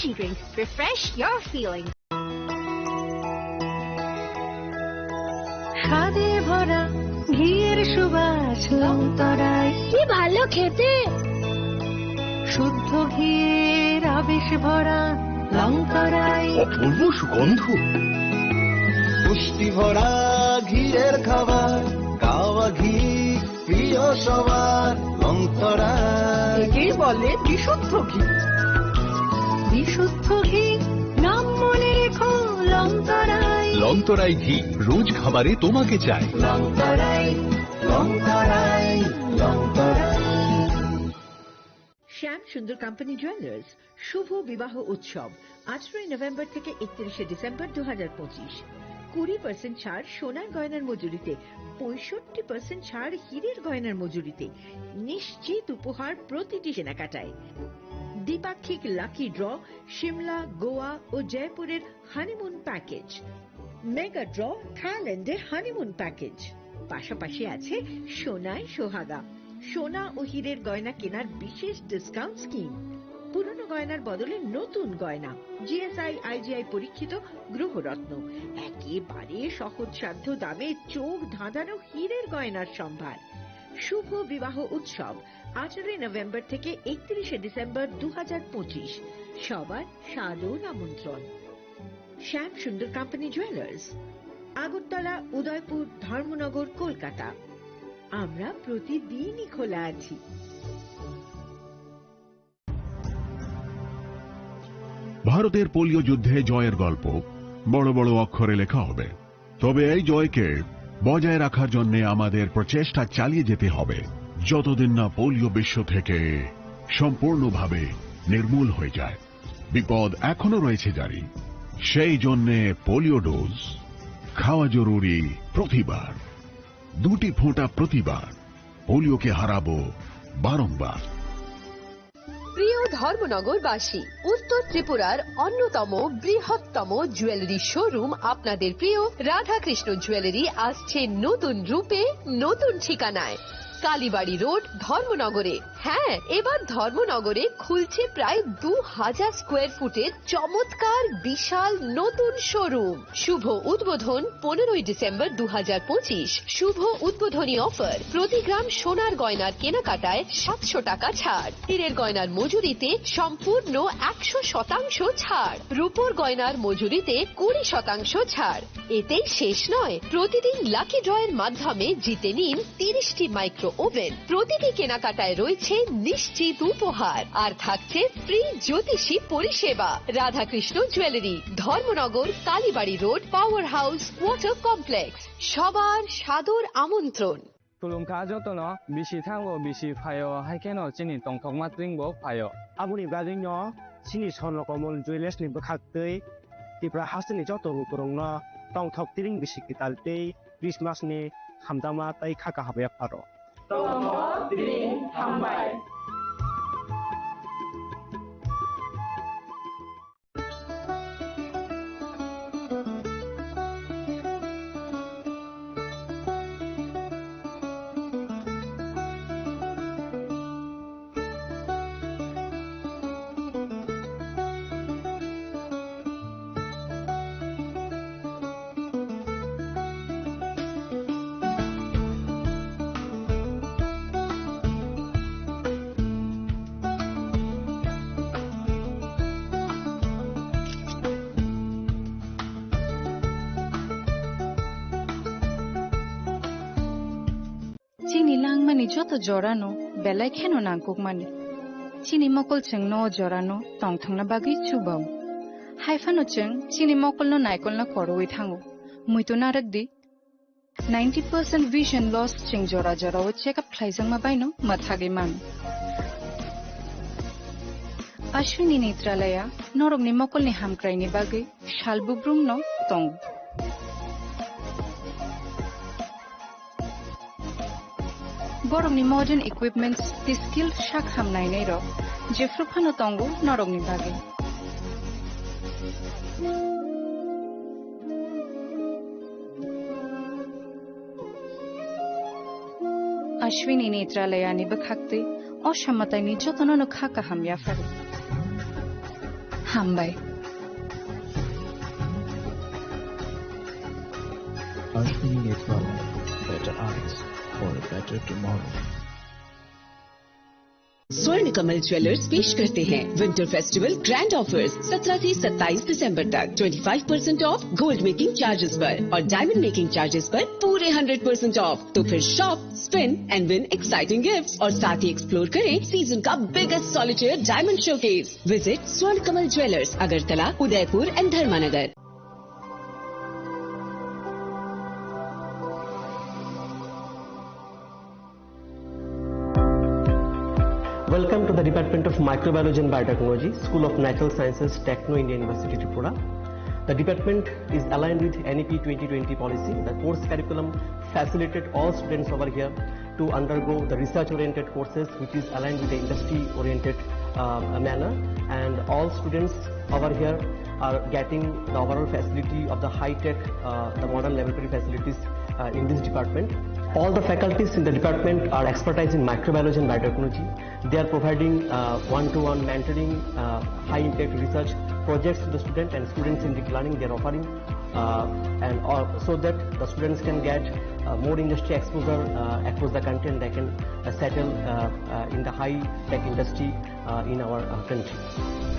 refreshing drink. Refresh your feelings. স্বাদে ভরা ঘিয়ের সুবাস লংতরায়, কি ভালো খেতে। শুদ্ধ ঘিয়ের আবেশ ভরা লংতরায়, অপূর্ব সুগন্ধ, পুষ্টি ভরা ঘিয়ের খাবার, গাওয়া ঘি প্রিয় সবার লংতরায়। একেই বলে বিশুদ্ধ ঘি। বিশুদ্ধ ঘি নাম মনে রেখো লংতরায়। লংতরাই ঘি রোজ খাবারে তোমাকে চাই। লংতরাই, লংতরাই, লংতরাই। শ্যাম সুন্দর কোম্পানি জুয়েলার্স শুভ বিবাহ উৎসব 18 নভেম্বর থেকে 31 ডিসেম্বর 2025। 20% ছাড় সোনার গয়নার মজুরিতে, 65% ছাড় হীরের গয়নার মজুরিতে, নিশ্চিত উপহার প্রতিটি কেনাকাটায়। দ্বিপাক্ষিক লাকি ড্র, সিমলা, গোয়া ও জয়পুরের হানিমুন প্যাকেজ, মেগা ড্র থাইল্যান্ডে হানিমুন প্যাকেজ, পাশাপাশি আছে সোনায় সোহাগা, সোনা ও হীরের গয়না কেনার বিশেষ ডিসকাউন্ট স্কিম, পুরনো গয়নার বদলে নতুন গয়না, জিএসআই আইজিআই পরীক্ষিত গ্রহরত্ন, একেবারে সহজসাধ্য দামে চোখ ধাঁধানো হীরের গয়নার সম্ভার। শুভ বিবাহ উৎসব 18 নভেম্বর থেকে 31 ডিসেম্বর 2025। সবার সাদর আমন্ত্রণ। শ্যাম সুন্দর কোম্পানি জুয়েলার্স, আগরতলা, উদয়পুর, ধর্মনগর, কলকাতা। আমরা প্রতিদিনই খোলা আছি। ভারতের পোলিও যুদ্ধে জয়ের গল্প বড় বড় অক্ষরে লেখা হবে, তবে এই জয়কে বজায় রাখার জন্য আমাদের প্রচেষ্টা চালিয়ে যেতে হবে যতদিন না পোলিও বিশ্ব থেকে সম্পূর্ণভাবে নির্মূল হয়ে যায়। বিপদ এখনো রয়েছে জারি, সেই জন্য পোলিও ডোজ খাওয়া জরুরি প্রতিবার। 2টি ফোঁটা প্রতিবার, পোলিওকে হারাবো বারংবার। প্রিয় ধর্মনগরবাসী, উত্তর ত্রিপুরার অন্যতম বৃহত্তম জুয়েলারি শোরুম আপনাদের প্রিয় রাধাকৃষ্ণ জুয়েলারি আসছে নতুন রূপে, নতুন ঠিকানায়, কালীবাড়ি রোড, ধর্মনগরে। হ্যাঁ, এবার ধর্মনগরে খুলছে প্রায় 2000 স্কোয়ার ফুটের চমৎকার বিশাল নতুন শোরুম। শুভ উদ্বোধন 15 ডিসেম্বর 2025। শুভ উদ্বোধনী অফার, প্রতি গ্রাম সোনার গয়নার কেনাকাটায় 700 টাকা ছাড়, হীরের গয়নার মজুরিতে সম্পূর্ণ 100% ছাড়, রূপোর গয়নার মজুরিতে 20% ছাড়। এতেই শেষ নয়, প্রতিদিন লাকি ড্রয়ের মাধ্যমে জিতে নিন 30টি মাইক্রো ওভেন। প্রতিটি কেনাকাটায় রয়েছে নিশ্চিত উপহার, আর থাকছে ফ্রি জ্যোতিষী পরিষেবা। Radhakrishna jewellery, Dharmanagar, Kalibari road, power house, water complex. সবার সাদর আমন্ত্রণ। Tulungka jotono bisi thango bisi phayo haikeno chini tongthokma tringbo phayo abuni gadingno chini sonlokomol jewelers ni bkhaktei tipra hasini jotonu kurungno tongthok tiring bisi kitaltei Christmas ni hamdama tai khaka habya pharo tongthok tiring hambai। চিনি লাংমানি যত জরানো বেলায় খেন নাঙ্কুক মানি চিনি মকল চেং ন জরানো টং থাংনা বাগি চুবাও হাইফানো চেং চিনি মকল ন নাইকল না করওই থাঙ্গো মুইতো নারক দি 90% vision loss চেং জরা জরা ও চেকআপ খাইজাং মা বাইনো মাথাগে মান অশ্বিনী নেত্রালয়া নরগনি মকলনি হামক্রাইনি বাগি শালবুব্রুম ন টং Borongni modern equipments, the skilled shak hamnai nei ro, jefrupano tongo norongni bage. Ashwini netralayani bakhakte, oshamataini jotonono khaka hamya faru. হামবাই Ashwini Netrala, better eyes for a better tomorrow. स्वर्ण Kamal jewellers पेश करते हैं winter festival grand offers 17 से 27 दिसंबर तक 25% of gold making charges पर और diamond making charges पर पूरे 100% ऑफ। तो फिर shop, spin and win exciting gifts और साथ ही एक्सप्लोर करें सीजन का biggest solitaire diamond showcase. Visit Swarna Kamal jewellers, Agartala, Udaipur and Dharmanagar. Welcome to the Department of Microbiology and Biotechnology, School of Natural Sciences, Techno India University, Tripura. The department is aligned with NEP 2020 policy. The course curriculum facilitated all students over here to undergo the research-oriented courses, which is aligned with the industry-oriented manner. And all students over here are getting the overall facility of the high-tech, the modern laboratory facilities in this department. All the faculties in the department are expertise in microbiology and biotechnology. They are providing one-to-one mentoring, high-impact research projects to the student and students in deep learning. They are offering so that the students can get more industry exposure across the country and they can settle in the high-tech industry in our country.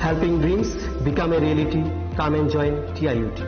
Helping dreams become a reality. Come and join TIUT.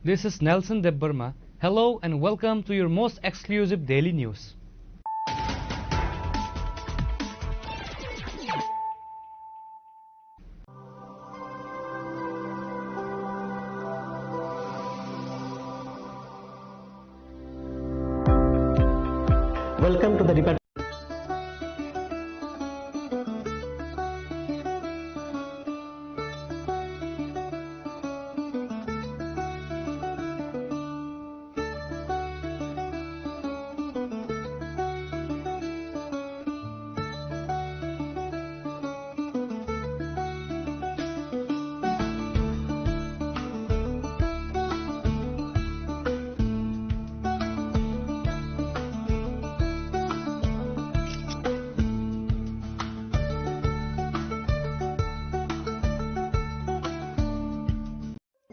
This is Nelson Debbarma. Hello and welcome to your most exclusive daily news. Welcome to the department.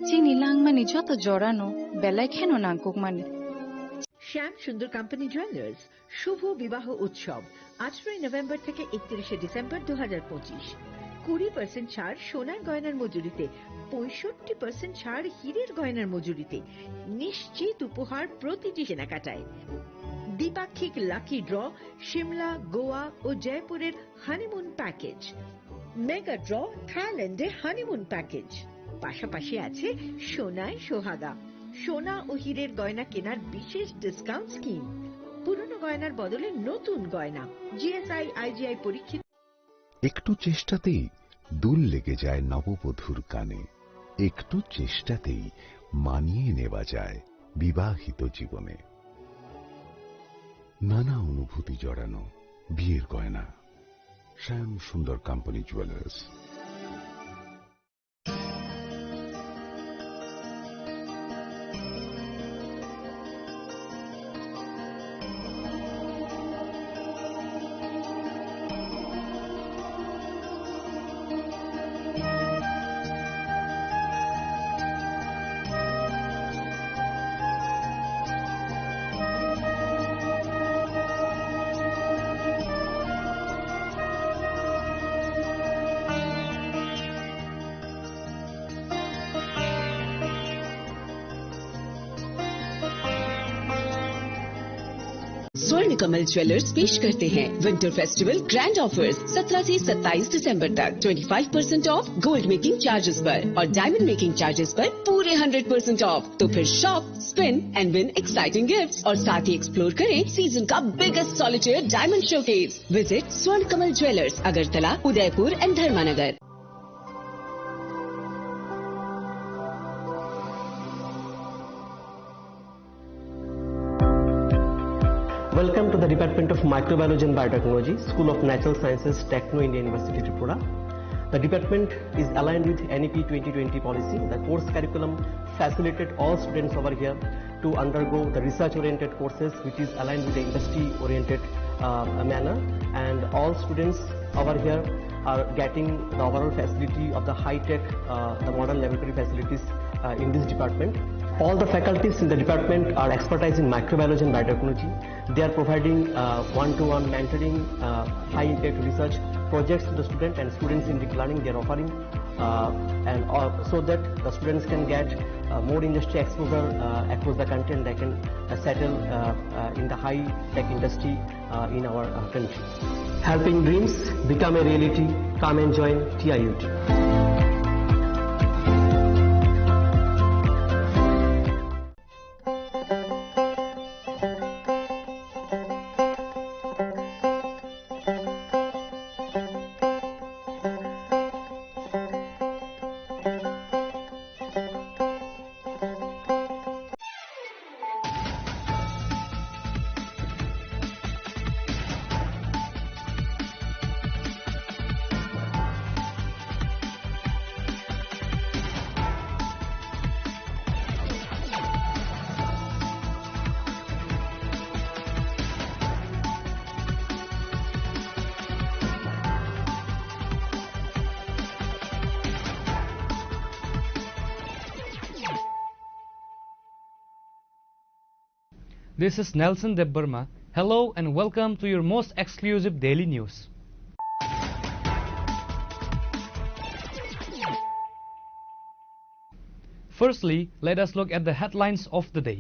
চিনি লাংমানি যত জড়ানো বেলায় কেন নাঙ্কুক মানে শ্যাম সুন্দর company jewellers শুভ বিবাহ উৎসব 18 November থেকে 31 ডিসেম্বর 2025। 20% ছাড় সোনার গয়নার মজুরিতে, 65% ছাড় হীরের গয়নার মজুরিতে, নিশ্চিত উপহার প্রতিটি কেনাকাটায়। দ্বিপাক্ষিক লাকি ড্র, শিমলা, গোয়া ও জয়পুরের হানিমুন প্যাকেজ, মেগা ড্র থাইল্যান্ডে হানিমুন প্যাকেজ। পাশাপাশি আছে সোনায় সোহাগা, সোনা ও হীরের গয়না কেনার বিশেষ ডিসকাউন্ট স্কিম, পুরনো গয়নার বদলে নতুন গয়না, জিএসআই আইজিআই পরীক্ষিত। একটু চেষ্টাতেই দুল লেগে যায় নববধূর কানে, একটু চেষ্টাতেই মানিয়ে নেওয়া যায় বিবাহিত জীবনে। নানা অনুভূতি জড়ানো বিয়ের গয়না। শ্যাম সুন্দর কোম্পানি জুয়েলার্স। स्वर्ण कमल ज्वेलर्स पेश करते हैं विंटर फेस्टिवल ग्रैंड ऑफर्स 17 से 27 दिसंबर तक 25% ऑफ गोल्ड मेकिंग चार्जेस पर और डायमंड मेकिंग चार्जेस पर पूरे 100% ऑफ। तो फिर shop, spin and win exciting gifts और साथ ही एक्सप्लोर करें सीजन का biggest solitaire diamond showcase. Visit Swarna Kamal jewellers, Agartala, Udaipur and Dharmanagar. Welcome to the Department of Microbiology and Biotechnology, School of Natural Sciences, Techno India University, Tripura. The department is aligned with NEP 2020 policy. The course curriculum facilitated all students over here to undergo the research-oriented courses, which is aligned with the industry-oriented manner. And all students over here are getting the overall facility of the high-tech, the modern laboratory facilities in this department. All the faculties in the department are expertise in microbiology and biotechnology. They are providing one-to-one mentoring, high-impact research projects to the student and students in deep learning they are offering, so that the students can get more industry exposure across the country and they can settle in the high-tech industry in our country. Helping dreams become a reality. Come and join TIUT. This is Nelson Debbarma. Hello and welcome to your most exclusive daily news. Firstly, let us look at the headlines of the day.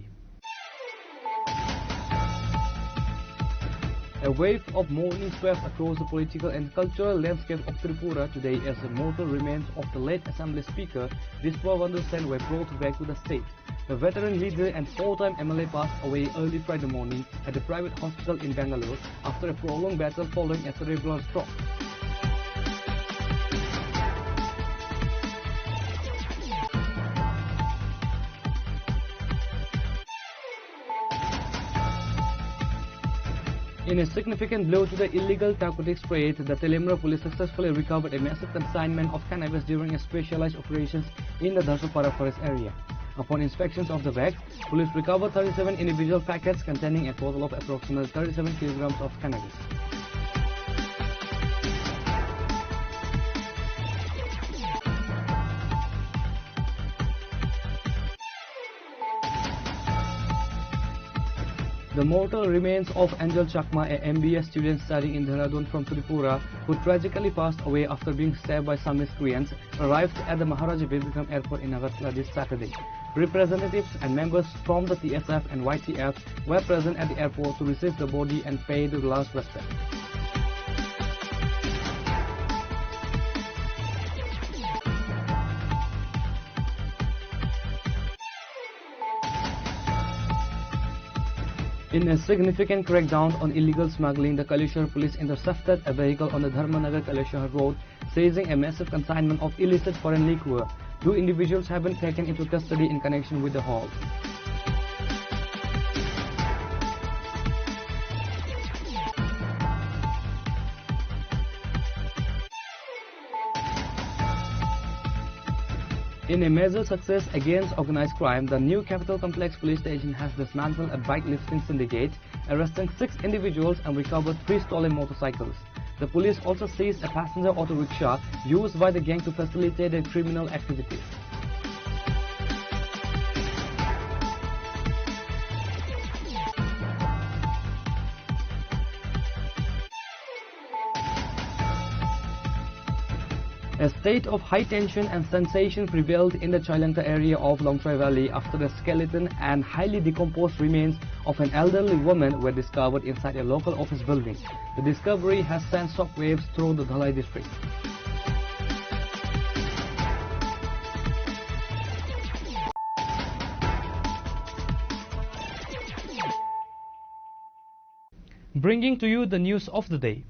A wave of mourning swept across the political and cultural landscape of Tripura today as the mortal remains of the late Assembly Speaker Dispavandu Sen were brought back to the state. The veteran leader and four-time MLA passed away early Friday morning at a private hospital in Bangalore after a prolonged battle following a cerebral stroke. In a significant blow to the illegal narcotics trade, the Telemra police successfully recovered a massive consignment of cannabis during a specialized operations in the Dharsapara forest area. Upon inspections of the bag, police recovered 37 individual packets containing a total of approximately 37 kilograms of cannabis. The mortal remains of Angel Chakma, a MBA student studying in Dehradun from Tripura, who tragically passed away after being stabbed by some miscreants, arrived at the Maharaja Bibikram Airport in Agartala this Saturday. Representatives and members from the TSF and YTF were present at the airport to receive the body and pay the last respect. In a significant crackdown on illegal smuggling, the Kaleshwar police intercepted a vehicle on the Dharmanagar-Kaleshwar road, seizing a massive consignment of illicit foreign liquor. 2 individuals have been taken into custody in connection with the haul. In a major success against organized crime, the new Capital Complex police station has dismantled a bike lifting syndicate, arresting 6 individuals and recovered 3 stolen motorcycles. The police also seized a passenger auto rickshaw used by the gang to facilitate their criminal activities. A state of high tension and sensation prevailed in the Chailangta area of Longtrai Valley after the skeleton and highly decomposed remains of an elderly woman were discovered inside a local office building. The discovery has sent shockwaves through the Dhalai district. Bringing to you the news of the day.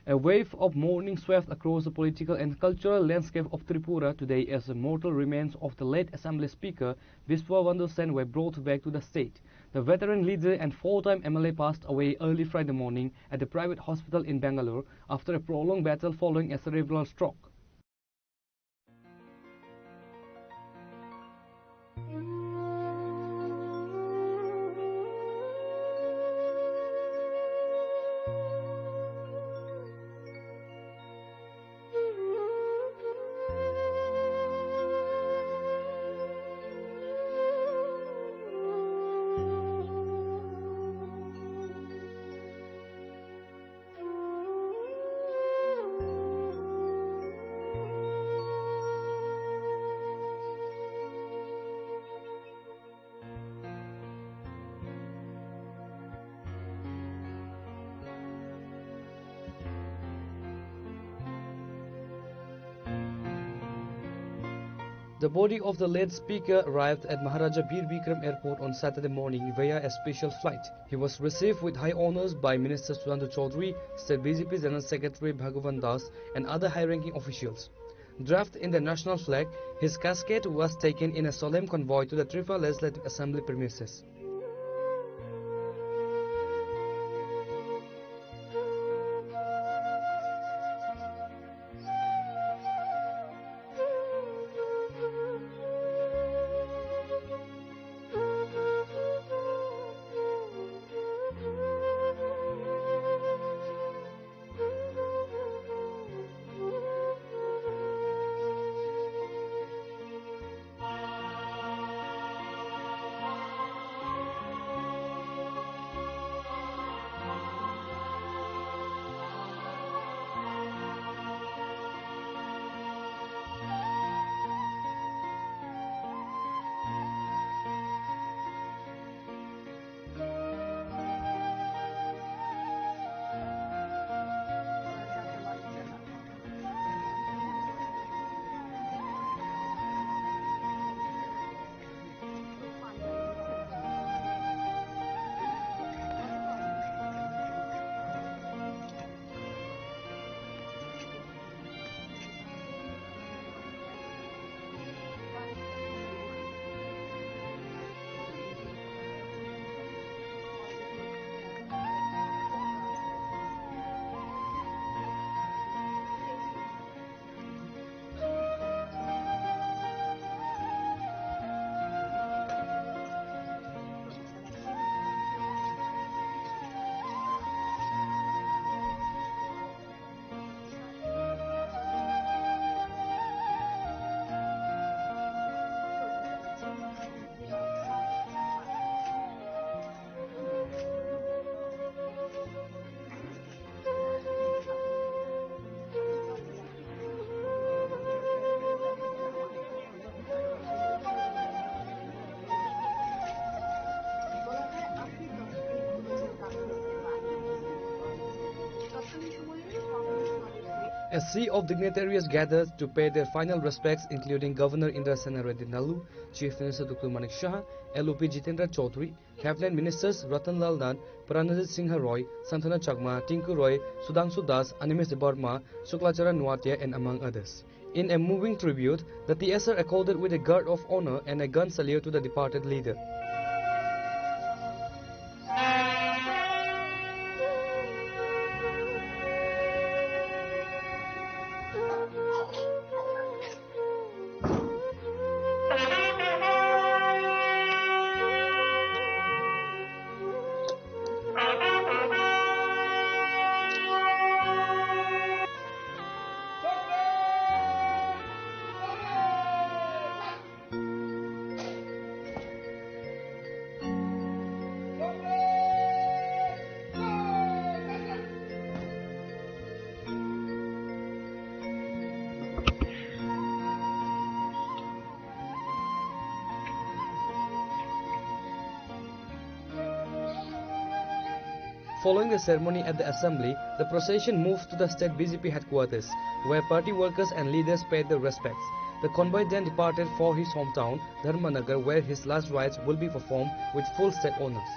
A wave of mourning swept across the political and cultural landscape of Tripura today as the mortal remains of the late Assembly Speaker Viswabandhu Sen were brought back to the state. The veteran leader and four-time MLA passed away early Friday morning at a private hospital in Bangalore after a prolonged battle following a cerebral stroke. The body of the late speaker arrived at Maharaja Bir Bikram Airport on Saturday morning via a special flight. He was received with high honors by Minister Sudhanshu Chaudhary, State BJP General Secretary Bhagavan Das and other high-ranking officials. Draped in the national flag, his casket was taken in a solemn convoy to the Tripura Legislative Assembly premises. A sea of dignitaries gathered to pay their final respects, including Governor Indra Sena Reddy Nalu, Chief Minister Dr. Manik Shah, LOP Jitendra Chaudhary, Cabinet Ministers Ratan Lal Nan, Pranajit Singh Roy, Santana Chakma, Tinku Roy, Sudhanshu Das, Animesh Debarma, Suklacharan Nuatia, and among others. In a moving tribute, the TSR accorded with a guard of honor and a gun salute to the departed leader. Following the ceremony at the assembly, the procession moved to the state BJP headquarters, where party workers and leaders paid their respects. The convoy then departed for his hometown, Dharmanagar, where his last rites will be performed with full state honors.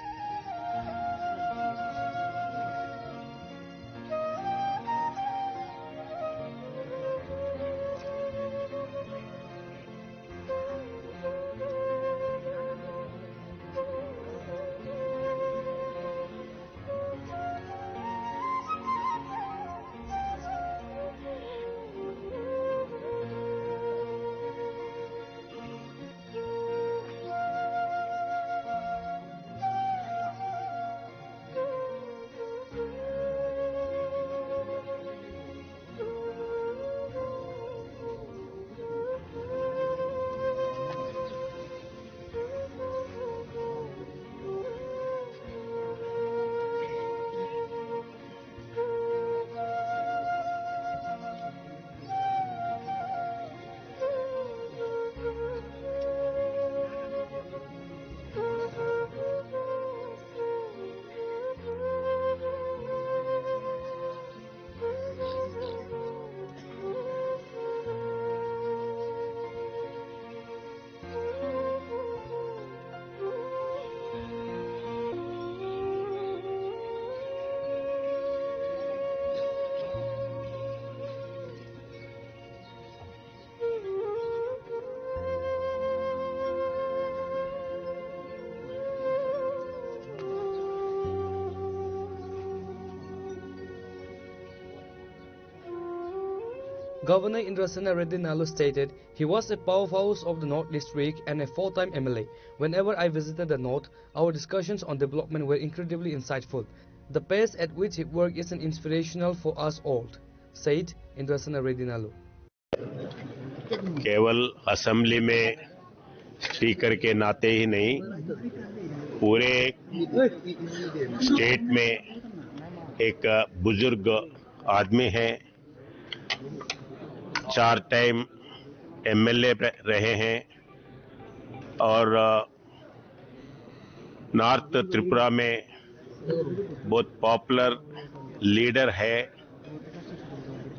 Governor Indrasena Reddy Nalu stated he was a powerhouse of the North District and a 4-time MLA. Whenever I visited the North, our discussions on development were incredibly insightful. The pace at which he worked is an inspirational for us all, said Indrasena Reddy Nalu. केवल assembly में speaker के नाते ही नहीं, पूरे state में एक बुजुर्ग आदमी है, 4 टाइम एमएलए रहे हैं और नॉर्थ त्रिपुरा में बहुत पॉपुलर लीडर है।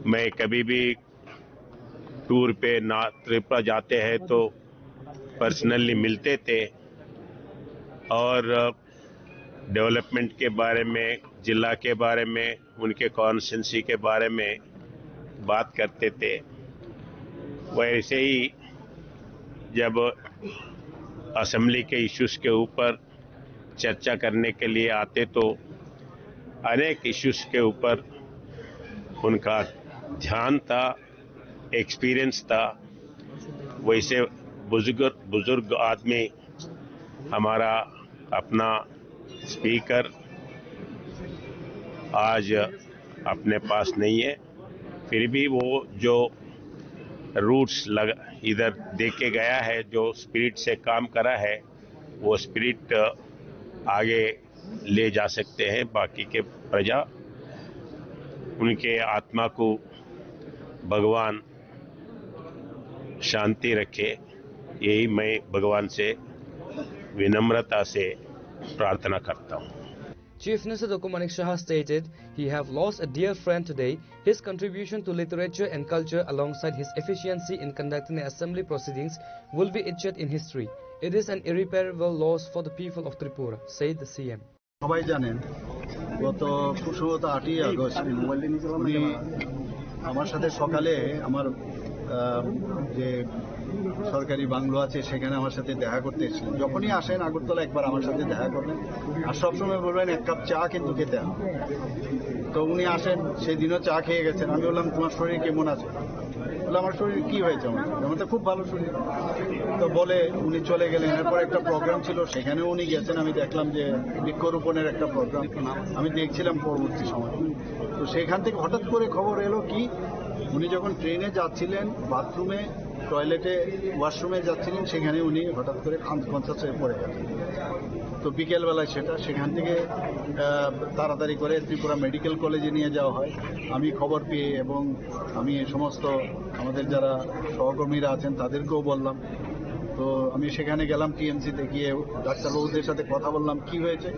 मैं कभी भी टूर पे नॉर्थ त्रिपुरा जाते हैं तो पर्सनली मिलते थे और डेवलपमेंट के बारे में, जिला के बारे में, उनके कॉन्स्टिट्यूंसी के बारे में बात करते थे। वैसे ही जब असेंबली के इश्यूज के ऊपर चर्चा करने के लिए आते तो अनेक इश्यूज के ऊपर उनका ध्यान था, एक्सपीरियंस था। वैसे बुजुर्ग आदमी हमारा अपना स्पीकर आज अपने पास नहीं है, फिर भी वो जो रूट्स इधर दे के गया है, जो स्पिरिट से काम करा है, वो स्पिरिट आगे ले जा सकते हैं। बाकी के प्रजा, उनके आत्मा को भगवान शांति रखे, यही मैं भगवान से विनम्रता से प्रार्थना करता हूँ। Chief Minister Dr. Manik Shah stated he have lost a dear friend today. His contribution to literature and culture alongside his efficiency in conducting the assembly proceedings will be etched in history. It is an irreparable loss for the people of Tripura, said the CM. সবাই জানেন গত সম্ভবত 8ই August উনি আমার সাথে সকালে আমার যে সরকারি বাংলো আছে সেখানে আমার সাথে দেখা করতে এসেছিলেন। যখনই আসেন আগরতলা একবার আমার সাথে দেখা করবেন আর সবসময় বলবেন এক কাপ চা কিন্তু খেতে হবে। তো উনি আসেন, সেদিনও চা খেয়ে গেছেন। আমি বললাম তোমার শরীর কেমন আছে? বলে আমার শরীর কি হয়েছে? আমার তো খুব ভালো শরীর। তো বলে উনি চলে গেলেন। এরপর একটা প্রোগ্রাম ছিল, সেখানেও উনি গেছেন। আমি দেখলাম যে বৃক্ষরোপণের একটা প্রোগ্রাম, আমি দেখছিলাম পরবর্তী সময়। তো সেখান থেকে হঠাৎ করে খবর এলো কি, উনি যখন ট্রেনে যাচ্ছিলেন, বাথরুমে, টয়লেটে, ওয়াশরুমে যাচ্ছিলেন, সেখানে উনি হঠাৎ করে আনকনসিয়াস হয়ে পড়ে গেছেন। তো বিকেলবেলায় সেখান থেকে তাড়াতাড়ি করে ত্রিপুরা মেডিকেল কলেজে নিয়ে যাওয়া হয়। আমি খবর পেয়ে এবং আমি সমস্ত আমাদের যারা সহকর্মীরা আছেন তাদেরকেও বললাম। তো আমি সেখানে গেলাম টিএমসিতে গিয়ে ডাক্তারবাবুদের সাথে কথা বললাম কি হয়েছে,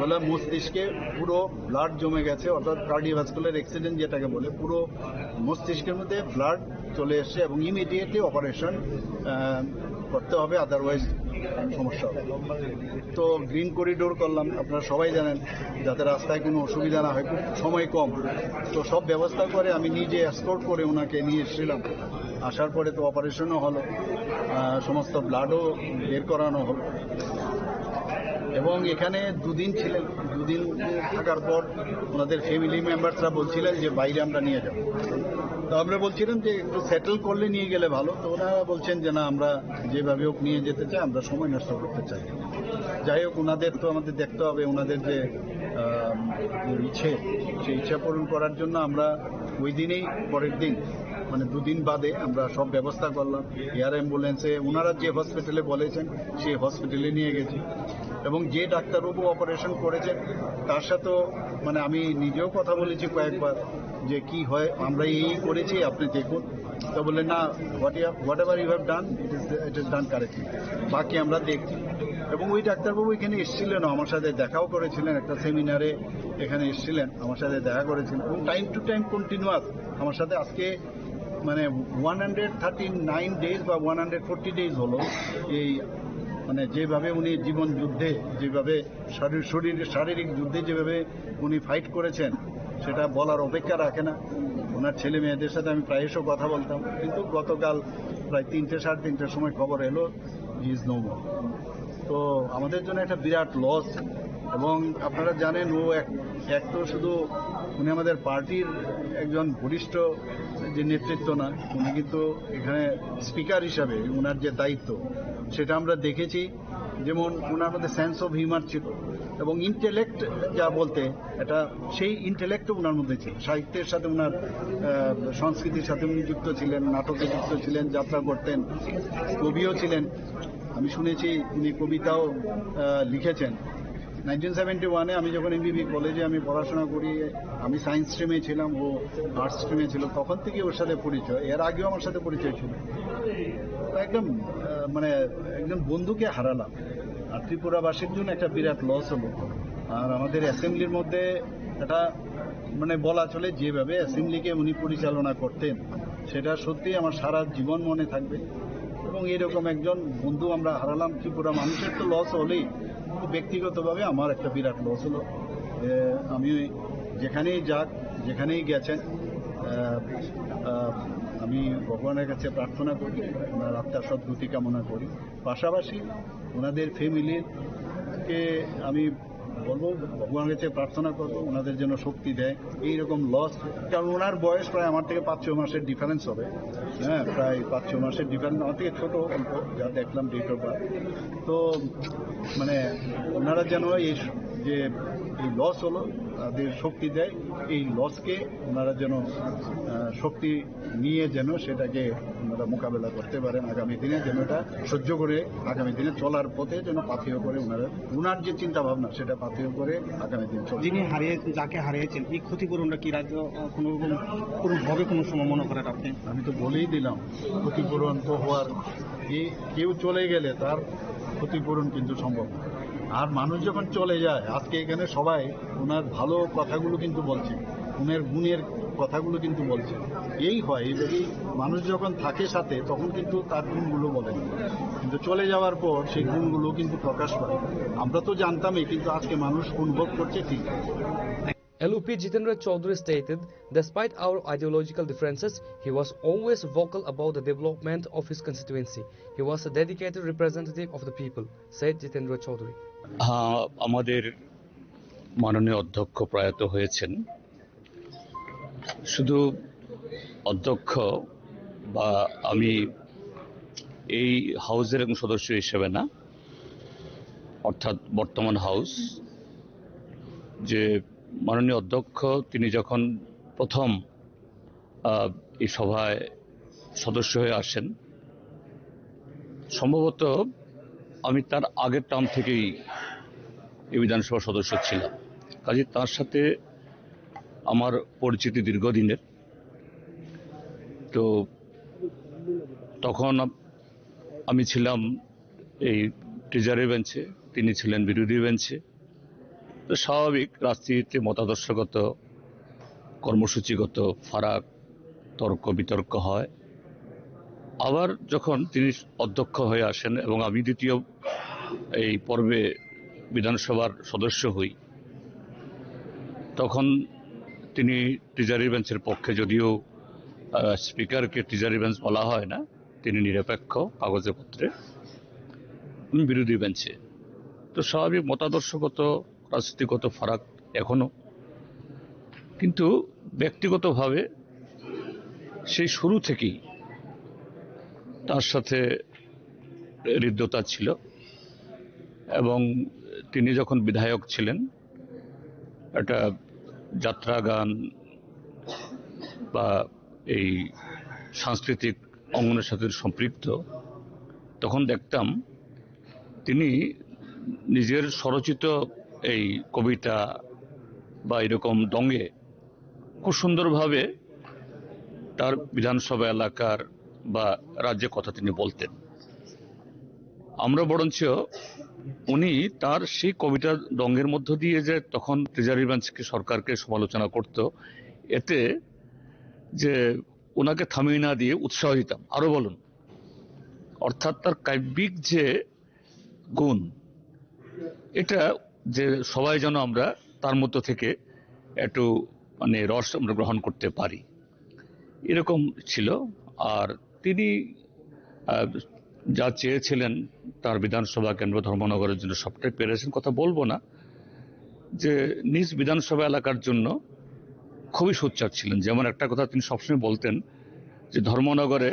বললাম মস্তিষ্কে পুরো ব্লাড জমে গেছে, অর্থাৎ কার্ডিওভাস্কুলার অ্যাক্সিডেন্ট যেটাকে বলে, পুরো মস্তিষ্কের মধ্যে ব্লাড চলে এসছে এবং ইমিডিয়েটলি অপারেশন করতে হবে, আদারওয়াইজ সমস্যা হবে। তো গ্রিন করিডোর করলাম, আপনারা সবাই জানেন, যাতে রাস্তায় কোনো অসুবিধা না হয়, খুব সময় কম। তো সব ব্যবস্থা করে আমি নিজে এসকর্ট করে ওনাকে নিয়ে এসেছিলাম। আসার পরে তো অপারেশনও হলো, সমস্ত ব্লাডও বের করানো হলো এবং এখানে দুদিন ছিলেন। দুদিন থাকার পর ওনাদের ফ্যামিলি মেম্বার্সরা বলছিলেন যে বাইরে আমরা নিয়ে যাব। তো আমরা বলছিলাম যে একটু সেটেল করলে নিয়ে গেলে ভালো। তো ওনারা বলছেন যে না, আমরা যেভাবে হোক নিয়ে যেতে চাই, আমরা সময় নষ্ট করতে চাই। যাই হোক, ওনাদের তো আমাদের দেখতে হবে, ওনাদের যে ইচ্ছে, সেই ইচ্ছা পূরণ করার জন্য আমরা ওই দিনেই পরের দিন মানে দুদিন বাদে আমরা সব ব্যবস্থা করলাম। এয়ার অ্যাম্বুলেন্সে ওনারা যে হসপিটালে বলেছেন সেই হসপিটালে নিয়ে গেছি এবং যে ডাক্তারবাবু অপারেশন করেছেন তার সাথেও মানে আমি নিজেও কথা বলেছি কয়েকবার যে কি হয়, আমরা এই করেছি, আপনি দেখুন। তো বললেন না, whatever you have done it is done correctly, বাকি আমরা দেখছি। এবং ওই ডাক্তারবাবু এখানে এসেছিলেন, আমার সাথে দেখাও করেছিলেন, একটা সেমিনারে এখানে এসেছিলেন, আমার সাথে দেখা করেছিলেন এবং টাইম টু টাইম কন্টিনিউয়াস আমার সাথে। আজকে মানে 139 ডেজ বা 140 ডেজ হলো এই মানে যেভাবে উনি জীবন যুদ্ধে, যেভাবে শারীরিক যুদ্ধে যেভাবে উনি ফাইট করেছেন সেটা বলার অপেক্ষা রাখে না। ওনার ছেলে মেয়েদের সাথে আমি প্রায়শই কথা বলতাম, কিন্তু গতকাল প্রায় 3টে সাড়ে 3টের সময় খবর এলো হি ইজ নো মোর। তো আমাদের জন্য একটা বিরাট লস। এবং আপনারা জানেন ও এক তো শুধু উনি আমাদের পার্টির একজন বরিষ্ঠ যে নেতৃত্ব না, উনি কিন্তু এখানে স্পিকার হিসাবে ওনার যে দায়িত্ব সেটা আমরা দেখেছি। যেমন ওনার মধ্যে সেন্স অফ হিউমার ছিল এবং ইন্টেলেক্ট যা বলতে এটা সেই ইন্টেলেক্টও ওনার মধ্যে ছিল। সাহিত্যের সাথে ওনার সংস্কৃতির সাথে উনি যুক্ত ছিলেন, নাটকে যুক্ত ছিলেন, যাত্রা করতেন, কবিও ছিলেন। আমি শুনেছি উনি কবিতাও লিখেছেন। 1971-এ আমি যখন এমবিবি কলেজে আমি পড়াশোনা করি, আমি সায়েন্স স্ট্রিমে ছিলাম, ও আর্টস স্ট্রিমে ছিল, তখন থেকে ওর সাথে পরিচয়। এর আগেও আমার সাথে পরিচয় ছিল। একদম মানে একজন বন্ধুকে হারালাম, আর ত্রিপুরাবাসীর জন্য একটা বিরাট লস হলো। আর আমাদের অ্যাসেম্বলির মধ্যে এটা মানে বলা চলে যেভাবে অ্যাসেম্বলিকে উনি পরিচালনা করতেন সেটা সত্যি আমার সারা জীবন মনে থাকবে। এবং এরকম একজন বন্ধু আমরা হারালাম। ত্রিপুরা মানুষের তো লস হলেই, ব্যক্তিগতভাবে আমার একটা বিরাট লস হলো। আমি যেখানেই যাক, যেখানেই গেছেন, আমি ভগবানের কাছে প্রার্থনা করি, ওনার আত্মার সদ্গতি কামনা করি। পাশাপাশি ওনাদের ফ্যামিলিকে আমি বলবো ভগবানের কাছে প্রার্থনা করবো ওনাদের জন্য শক্তি দেয়। এইরকম লস, কারণ ওনার বয়স প্রায় আমার থেকে 5-6 মাসের ডিফারেন্স হবে। হ্যাঁ, প্রায় 5-6 মাসের ডিফারেন্স, আমার থেকে ছোটো অল্প, যা দেখলাম ডেট অফ বার্থ। তো মানে ওনারা যেন এই যে এই লস হলো তাদের শক্তি দেয়, এই লসকে ওনারা যেন শক্তি নিয়ে যেন সেটাকে ওনারা মোকাবেলা করতে পারেন আগামী দিনে, যেন এটা সহ্য করে আগামী দিনে চলার পথে যেন পাথেয় করে ওনার যে চিন্তা ভাবনা সেটা পাথেয় করে আগামী দিন চলে। যিনি যাকে হারিয়েছেন এই ক্ষতিপূরণটা কি রাজ্য কোনোভাবে কোনো সময় মনে করেন আপনি? আমি তো বলেই দিলাম, ক্ষতিপূরণ তো হওয়ার, কেউ চলে গেলে তার ক্ষতিপূরণ কিন্তু সম্ভব না। আর মানুষ যখন চলে যায়, আজকে এখানে সবাই ওনার ভালো কথাগুলো কিন্তু বলছে, ওনার গুণের কথাগুলো কিন্তু বলছে। এই হয়, এইভাবেই মানুষ যখন থাকে সাথে তখন কিন্তু তার গুণগুলো বলেন, কিন্তু চলে যাওয়ার পর সেই গুণগুলো কিন্তু প্রকাশ পায়। আমরা তো জানতামই, কিন্তু আজকে মানুষ অনুভব করছে ঠিক। LUP Jitendra Chaudhary stated, despite our ideological differences, he was always vocal about the development of his constituency. He was a dedicated representative of the people, said Jitendra Chaudhary. আমাদের মাননীয় অধ্যক্ষ প্রয়াত হয়েছেন। শুধু অধ্যক্ষ বা আমি এই হাউসের একজন সদস্য হিসেবে না, অর্থাৎ বর্তমান হাউস যে মাননীয় অধ্যক্ষ তিনি যখন প্রথম এই সভায় সদস্য হয়ে আসেন, সম্ভবত আমি তার আগের টার্ম থেকেই এই বিধানসভার সদস্য ছিলাম, কাজে তার সাথে আমার পরিচিতি দীর্ঘদিনের। তো তখন আমি ছিলাম এই ট্রেজারি বেঞ্চে, তিনি ছিলেন বিরোধী বেঞ্চে। তো স্বাভাবিক রাজনীতিতে মতাদর্শগত কর্মসূচিগত ফারাক, তর্ক বিতর্ক হয়। আবার যখন তিনি অধ্যক্ষ হয়ে আসেন এবং আমি দ্বিতীয় এই পর্বে বিধানসভার সদস্য হই, তখন তিনি ট্রেজারি বেঞ্চের পক্ষে, যদিও স্পিকারকে ট্রেজারি বেঞ্চ বলা হয় না, তিনি নিরপেক্ষ কাগজে পত্রে, বিরোধী বেঞ্চে। তো স্বাভাবিক মতাদর্শগত রাজনীতিগত ফারাক এখনো, কিন্তু ব্যক্তিগতভাবে সেই শুরু থেকেই তার সাথে হৃদ্যতা ছিল। এবং তিনি যখন বিধায়ক ছিলেন, একটা যাত্রা গান বা এই সাংস্কৃতিক অঙ্গনের সাথে সম্পৃক্ত, তখন দেখতাম তিনি নিজের স্বরচিত এই কবিতা বা এরকম ডঙ্গে খুব সুন্দরভাবে তার বিধানসভা এলাকার বা রাজ্যের কথা তিনি বলতেন। আমরা বরঞ্চ উনি তার সেই কবিতা ডঙ্গের মধ্য দিয়ে যে তখন ট্রেজারি বেঞ্চকে, সরকারকে সমালোচনা করত, এতে যে ওনাকে থামিয়ে না দিয়ে উৎসাহ দিতাম, আরো বলুন। অর্থাৎ তার কাব্যিক যে গুণ, এটা যে সবাই যেন আমরা তার মধ্য থেকে একটু মানে রস আমরা গ্রহণ করতে পারি, এরকম ছিল। আর তিনি যা চেয়েছিলেন তার বিধানসভা কেন্দ্র ধর্মনগরের জন্য সবটাই পেরেছেন, কথা বলবো না। যে নিজ বিধানসভা এলাকার জন্য খুবই সোচ্চার ছিলেন। যেমন একটা কথা তিনি সবসময় বলতেন যে ধর্মনগরে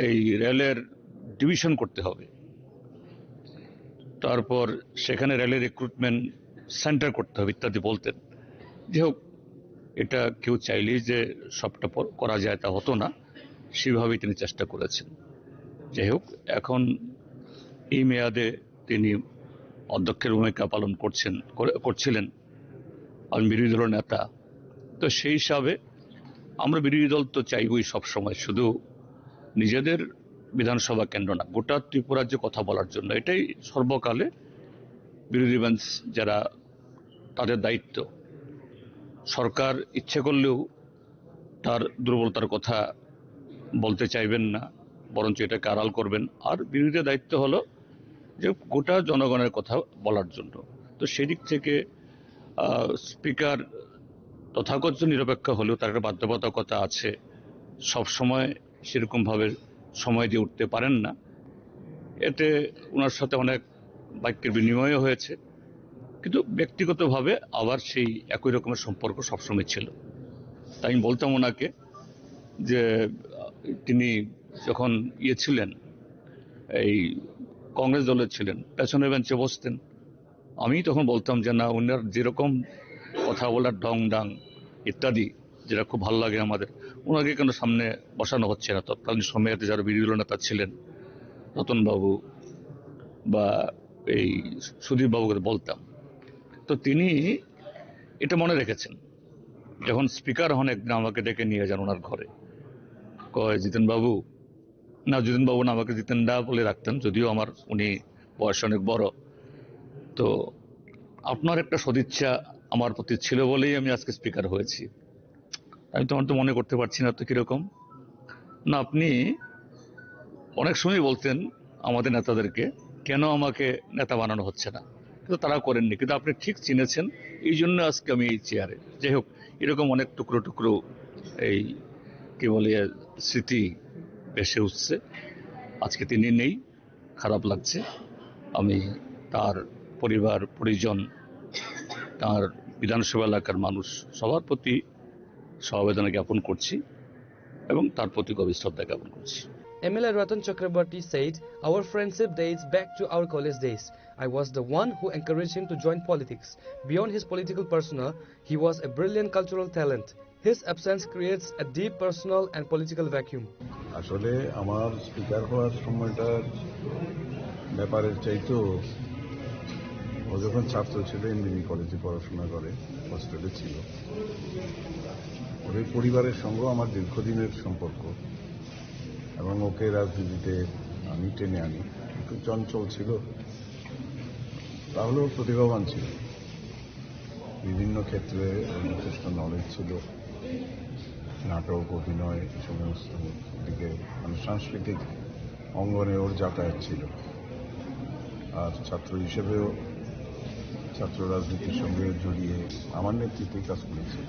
এই রেলের ডিভিশন করতে হবে, তারপর সেখানে রেলের রিক্রুটমেন্ট সেন্টার করতে হবে ইত্যাদি বলতেন। যাই হোক, এটা কেউ চাইলেই যে সবটা করা যায় তা হতো না, সেভাবেই তিনি চেষ্টা করেছেন। যাই হোক, এখন এই মেয়াদে তিনি অধ্যক্ষের ভূমিকা পালন করছিলেন। আমি বিরোধী দলের নেতা, তো সেই হিসাবে আমরা বিরোধী দল তো চাইবই সবসময়, শুধু নিজেদের বিধানসভা কেন্দ্র না, গোটা ত্রিপুরার যে কথা বলার জন্য। এটাই সর্বকালে বিরোধী বেঞ্চ যারা, তাদের দায়িত্ব। সরকার ইচ্ছে করলেও তার দুর্বলতার কথা বলতে চাইবেন না, বরঞ্চ এটাকে আড়াল করবেন। আর বিরোধীদের দায়িত্ব হলো যে গোটা জনগণের কথা বলার জন্য। তো সেদিক থেকে স্পিকার তথাকথিত নিরপেক্ষ হলেও তার একটা বাধ্যবাধকতা আছে, সব সময় সেরকমভাবে সময় দিয়ে উঠতে পারেন না। এতে ওনার সাথে অনেক বাক্যের বিনিময় হয়েছে, কিন্তু ব্যক্তিগতভাবে আবার সেই একই রকমের সম্পর্ক সবসময় ছিল। তাই আমি বলতাম ওনাকে যে তিনি যখন ছিলেন, এই কংগ্রেস দলের ছিলেন, পেছনের বেঞ্চে বসতেন। আমি তখন বলতাম যে না, ওনার যেরকম কথা বলার ঢং ডাং ইত্যাদি, যেটা খুব ভালো লাগে আমাদের, ওনাকে কেন সামনে বসানো হচ্ছে না। তৎকালীন সময়েতে যারা বিরোধী দল নেতা ছিলেন, রতনবাবু বা এই সুদীপ বাবুকে বলতাম। তো তিনি এটা মনে রেখেছেন। যখন স্পিকার হন, একদিন আমাকে ডেকে নিয়ে যান ওনার ঘরে, কয় জিতেন বাবু না, আমাকে জিতেন দা বলে রাখতেন, যদিও আমার উনি বয়স অনেক বড়। তো আপনার একটা সদিচ্ছা আমার প্রতি ছিল বলেই আমি আজকে স্পিকার হয়েছি। আমি তোমার তো মনে করতে পারছি না তো কিরকম। না, আপনি অনেক সময় বলতেন আমাদের নেতাদেরকে, কেন আমাকে নেতা বানানো হচ্ছে না, কিন্তু তারা করেননি। কিন্তু আপনি ঠিক চিনেছেন, এই জন্য আজকে আমি এই চেয়ারে। যাই হোক, এরকম অনেক টুকরো টুকরো এই কি বলে স্মৃতি ভেসে উঠছে। আজকে তিনি নেই, খারাপ লাগছে। আমি তার পরিবার পরিজন, তার বিধানসভা এলাকার মানুষ সবার প্রতি সমবেদনা জ্ঞাপন করছি এবং তার প্রতি গভীর শ্রদ্ধা জ্ঞাপন করছি। MLA Ratan Chakrabarti said, "Our friendship dates back to our college days. I was the one who encouraged him to join politics. Beyond his political persona, he was a brilliant cultural talent. His absence creates a deep personal and political vacuum." আসলে আমার speaker হওয়ার সময়টার ব্যাপারের চাইতেও, ও যখন ছাত্র ছিল, এমবিবি কলেজে পড়াশোনা করে, হস্টেলে ছিল, ওদের পরিবারের সঙ্গে আমার দীর্ঘদিনের সম্পর্ক এবং ওকে রাজনীতিতে আমি টেনে আনি। একটু চঞ্চল ছিল, তাহলেও প্রতিভাবান ছিল। বিভিন্ন ক্ষেত্রে যথেষ্ট নলেজ ছিল, নাটক, অভিনয়, এই সমস্ত দিকে মানে সাংস্কৃতিক অঙ্গনে ওর যাতায়াত ছিল। আর ছাত্র হিসেবেও ছাত্র রাজনীতির সঙ্গে জড়িয়ে আমার নেতৃত্বে কাজ করেছে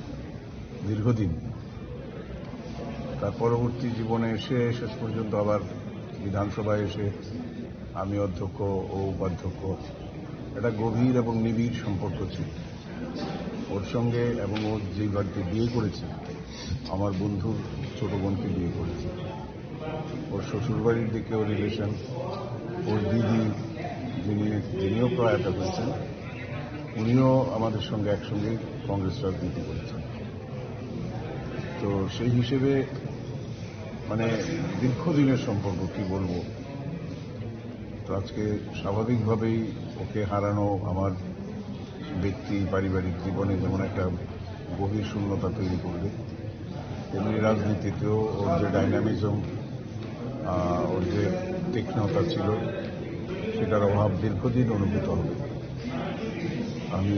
দীর্ঘদিন। তার পরবর্তী জীবনে এসে শেষ পর্যন্ত আবার বিধানসভায় এসে আমি অধ্যক্ষ ও উপাধ্যক্ষ, এটা গভীর এবং নিবিড় সম্পর্ক ছিল ওর সঙ্গে। এবং ও যে বাড়িতে বিয়ে করেছে, আমার বন্ধুর ছোট বোনকে বিয়ে করেছে। ওর শ্বশুরবাড়ির দিকেও রিলেশন, ওর দিদি যিনিও প্রয়াত হয়েছেন, উনিও আমাদের সঙ্গে একসঙ্গে কংগ্রেস রাজনীতি করেছেন। তো সেই হিসেবে মানে দীর্ঘদিনের সম্পর্ক, কি বলবো। তো আজকে স্বাভাবিকভাবেই ওকে হারানো আমার ব্যক্তি পারিবারিক জীবনে যেমন একটা গভীর শূন্যতা তৈরি করবে, তেমনি রাজনীতিতেও ওর যে ডাইনামিজম, ওর যে তীক্ষ্ণতা ছিল, সেটার অভাব দীর্ঘদিন অনুভূত হবে। আমি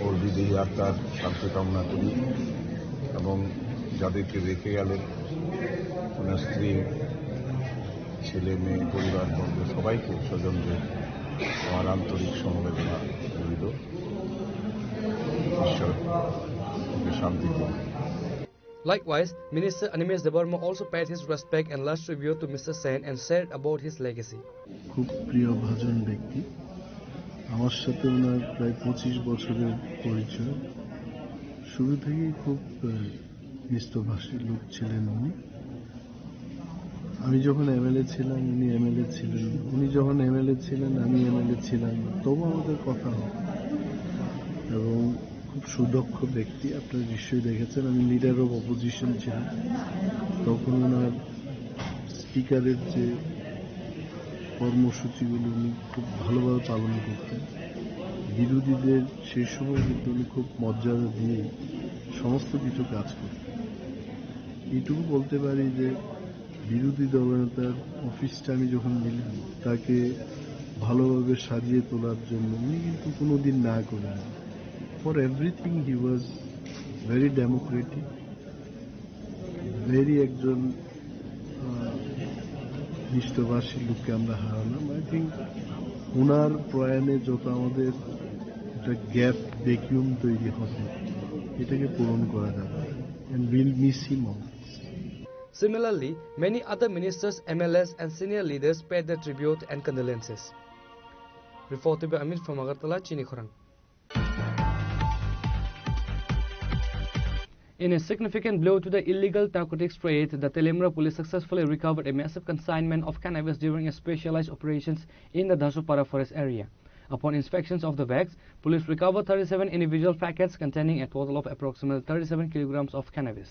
ওর বিদেহী আত্মার শান্তি কামনা করি এবং যাদেরকে রেখে গেলেন, ওনার স্ত্রী, ছেলে মেয়ে, পরিবারবর্গ, সবাইকে, স্বজনদের আমার আন্তরিক সমবেদনা রইল। ঈশ্বর ওকে শান্তি দিন। Likewise, Minister Animesh Debarma also paid his respect and last tribute to Mr. Sen and shared about his legacy. খুব প্রিয়ভাজন ব্যক্তি। আমার সাথে ওনার প্রায় 25 বছরের পরিচয়। শুরু থেকেই খুব মিষ্টভাষী লোক ছিলেন উনি। আমি যখন এমএলএ ছিলাম উনি এমএলএ ছিলেন, উনি যখন এমএলএ ছিলেন আমি এমএলএ ছিলাম, তবু আমাদের কথা হয়। এবং খুব সুদক্ষ ব্যক্তি, আপনারা নিশ্চয়ই দেখেছেন আমি লিডার অফ অপোজিশন ছিলাম, তখন ওনার স্পিকারের যে কর্মসূচিগুলো উনি খুব ভালোভাবে পালন করতেন। বিরোধীদের সেই সময় কিন্তু উনি খুব মর্যাদা দিয়ে সমস্ত কিছু কাজ করতেন। এইটুকু বলতে পারি যে বিরোধী দলনেতার অফিসটা আমি যখন নিলাম, তাকে ভালোভাবে সাজিয়ে তোলার জন্য উনি কিন্তু কোনোদিন না করেন। For everything he was very democratic, very একজন মিষ্টভাষী লোককে আমরা হারালাম। আই থিঙ্ক ওনার প্রয়াণে যত আমাদের একটা গ্যাপ, ভ্যাকুয়াম তৈরি হবে, এটাকে পূরণ করা যাবে। And we'll miss him all. Similarly, many other ministers, MLAs and senior leaders paid their tribute and condolences. Reported by Amir from Agartala, Chini Khorang. In a significant blow to the illegal narcotics trade, the Telemra police successfully recovered a massive consignment of cannabis during a specialized operations in the Dasupara forest area. Upon inspections of the bags, police recovered 37 individual packets containing a total of approximately 37 kilograms of cannabis.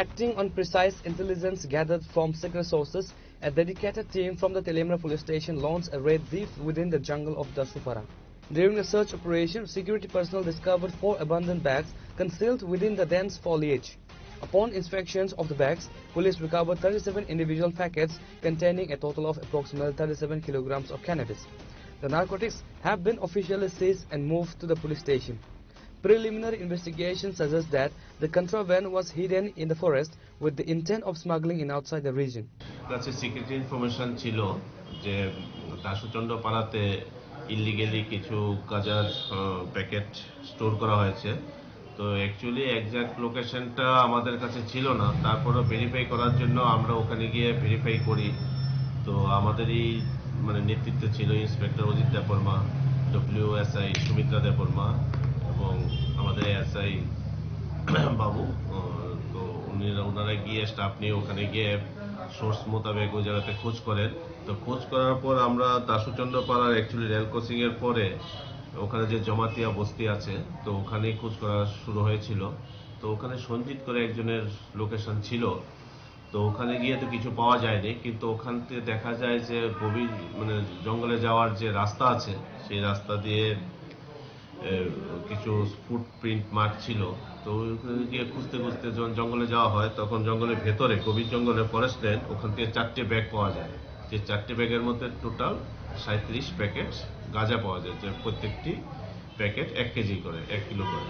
Acting on precise intelligence gathered from secret sources, a dedicated team from the Telemra police station launched a raid deep within the jungle of Dasupara. During the search operation, security personnel discovered 4 abandoned bags concealed within the dense foliage. Upon inspections of the bags, police recovered 37 individual packets containing a total of approximately 37 kilograms of cannabis. The narcotics have been officially seized and moved to the police station. Preliminary investigation suggests that the contraband was hidden in the forest with the intent of smuggling in outside the region. কাছে secret information ছিল যে দাসুচন্দ্র পাড়াতে illegally কিছু গাঁজার packet store করা হয়েছে। তো actually exact লোকেশনটা আমাদের কাছে ছিল না, তারপরে ভেরিফাই করার জন্য আমরা ওখানে গিয়ে ভেরিফাই করি। তো আমাদেরই মানে নেতৃত্বে ছিল ইন্সপেক্টর অজিত দেববর্মা, WSI সুমিত্রা দেববর্মা এবং আমাদের SI বাবু। তো ওনারা গিয়ে স্টাফ নিয়ে ওখানে গিয়ে সোর্স মোতাবেক ওই জায়গাতে খোঁজ করেন। তো খোঁজ করার পর আমরা দাসুচন্দ্র পাড়ার অ্যাকচুয়ালি রেল ক্রসিং এর পরে ওখানে যে জমাতিয়া বস্তি আছে, তো ওখানেই খোঁজ করা শুরু হয়েছিল। তো ওখানে সঞ্জিত করে একজনের লোকেশন ছিল। তো তো ওখানে গিয়ে তো কিছু পাওয়া যায়নি, কিন্তু ওখান থেকে দেখা যায় যে গভীর মানে জঙ্গলে যাওয়ার যে রাস্তা আছে সেই রাস্তা দিয়ে কিছু ফুটপ্রিন্ট মার্ক ছিল। তো ওখানে গিয়ে খুঁজতে খুঁজতে যখন জঙ্গলে যাওয়া হয় তখন জঙ্গলের ভেতরে গভীর জঙ্গলে ফরেস্ট ল্যান্ড ওখান থেকে 4টে ব্যাগ পাওয়া যায়, যে 4টে ব্যাগের মধ্যে টোটাল 37 প্যাকেট গাঁজা পাওয়া যায়, যে প্রত্যেকটি প্যাকেট 1 কেজি করে 1 কিলো করে।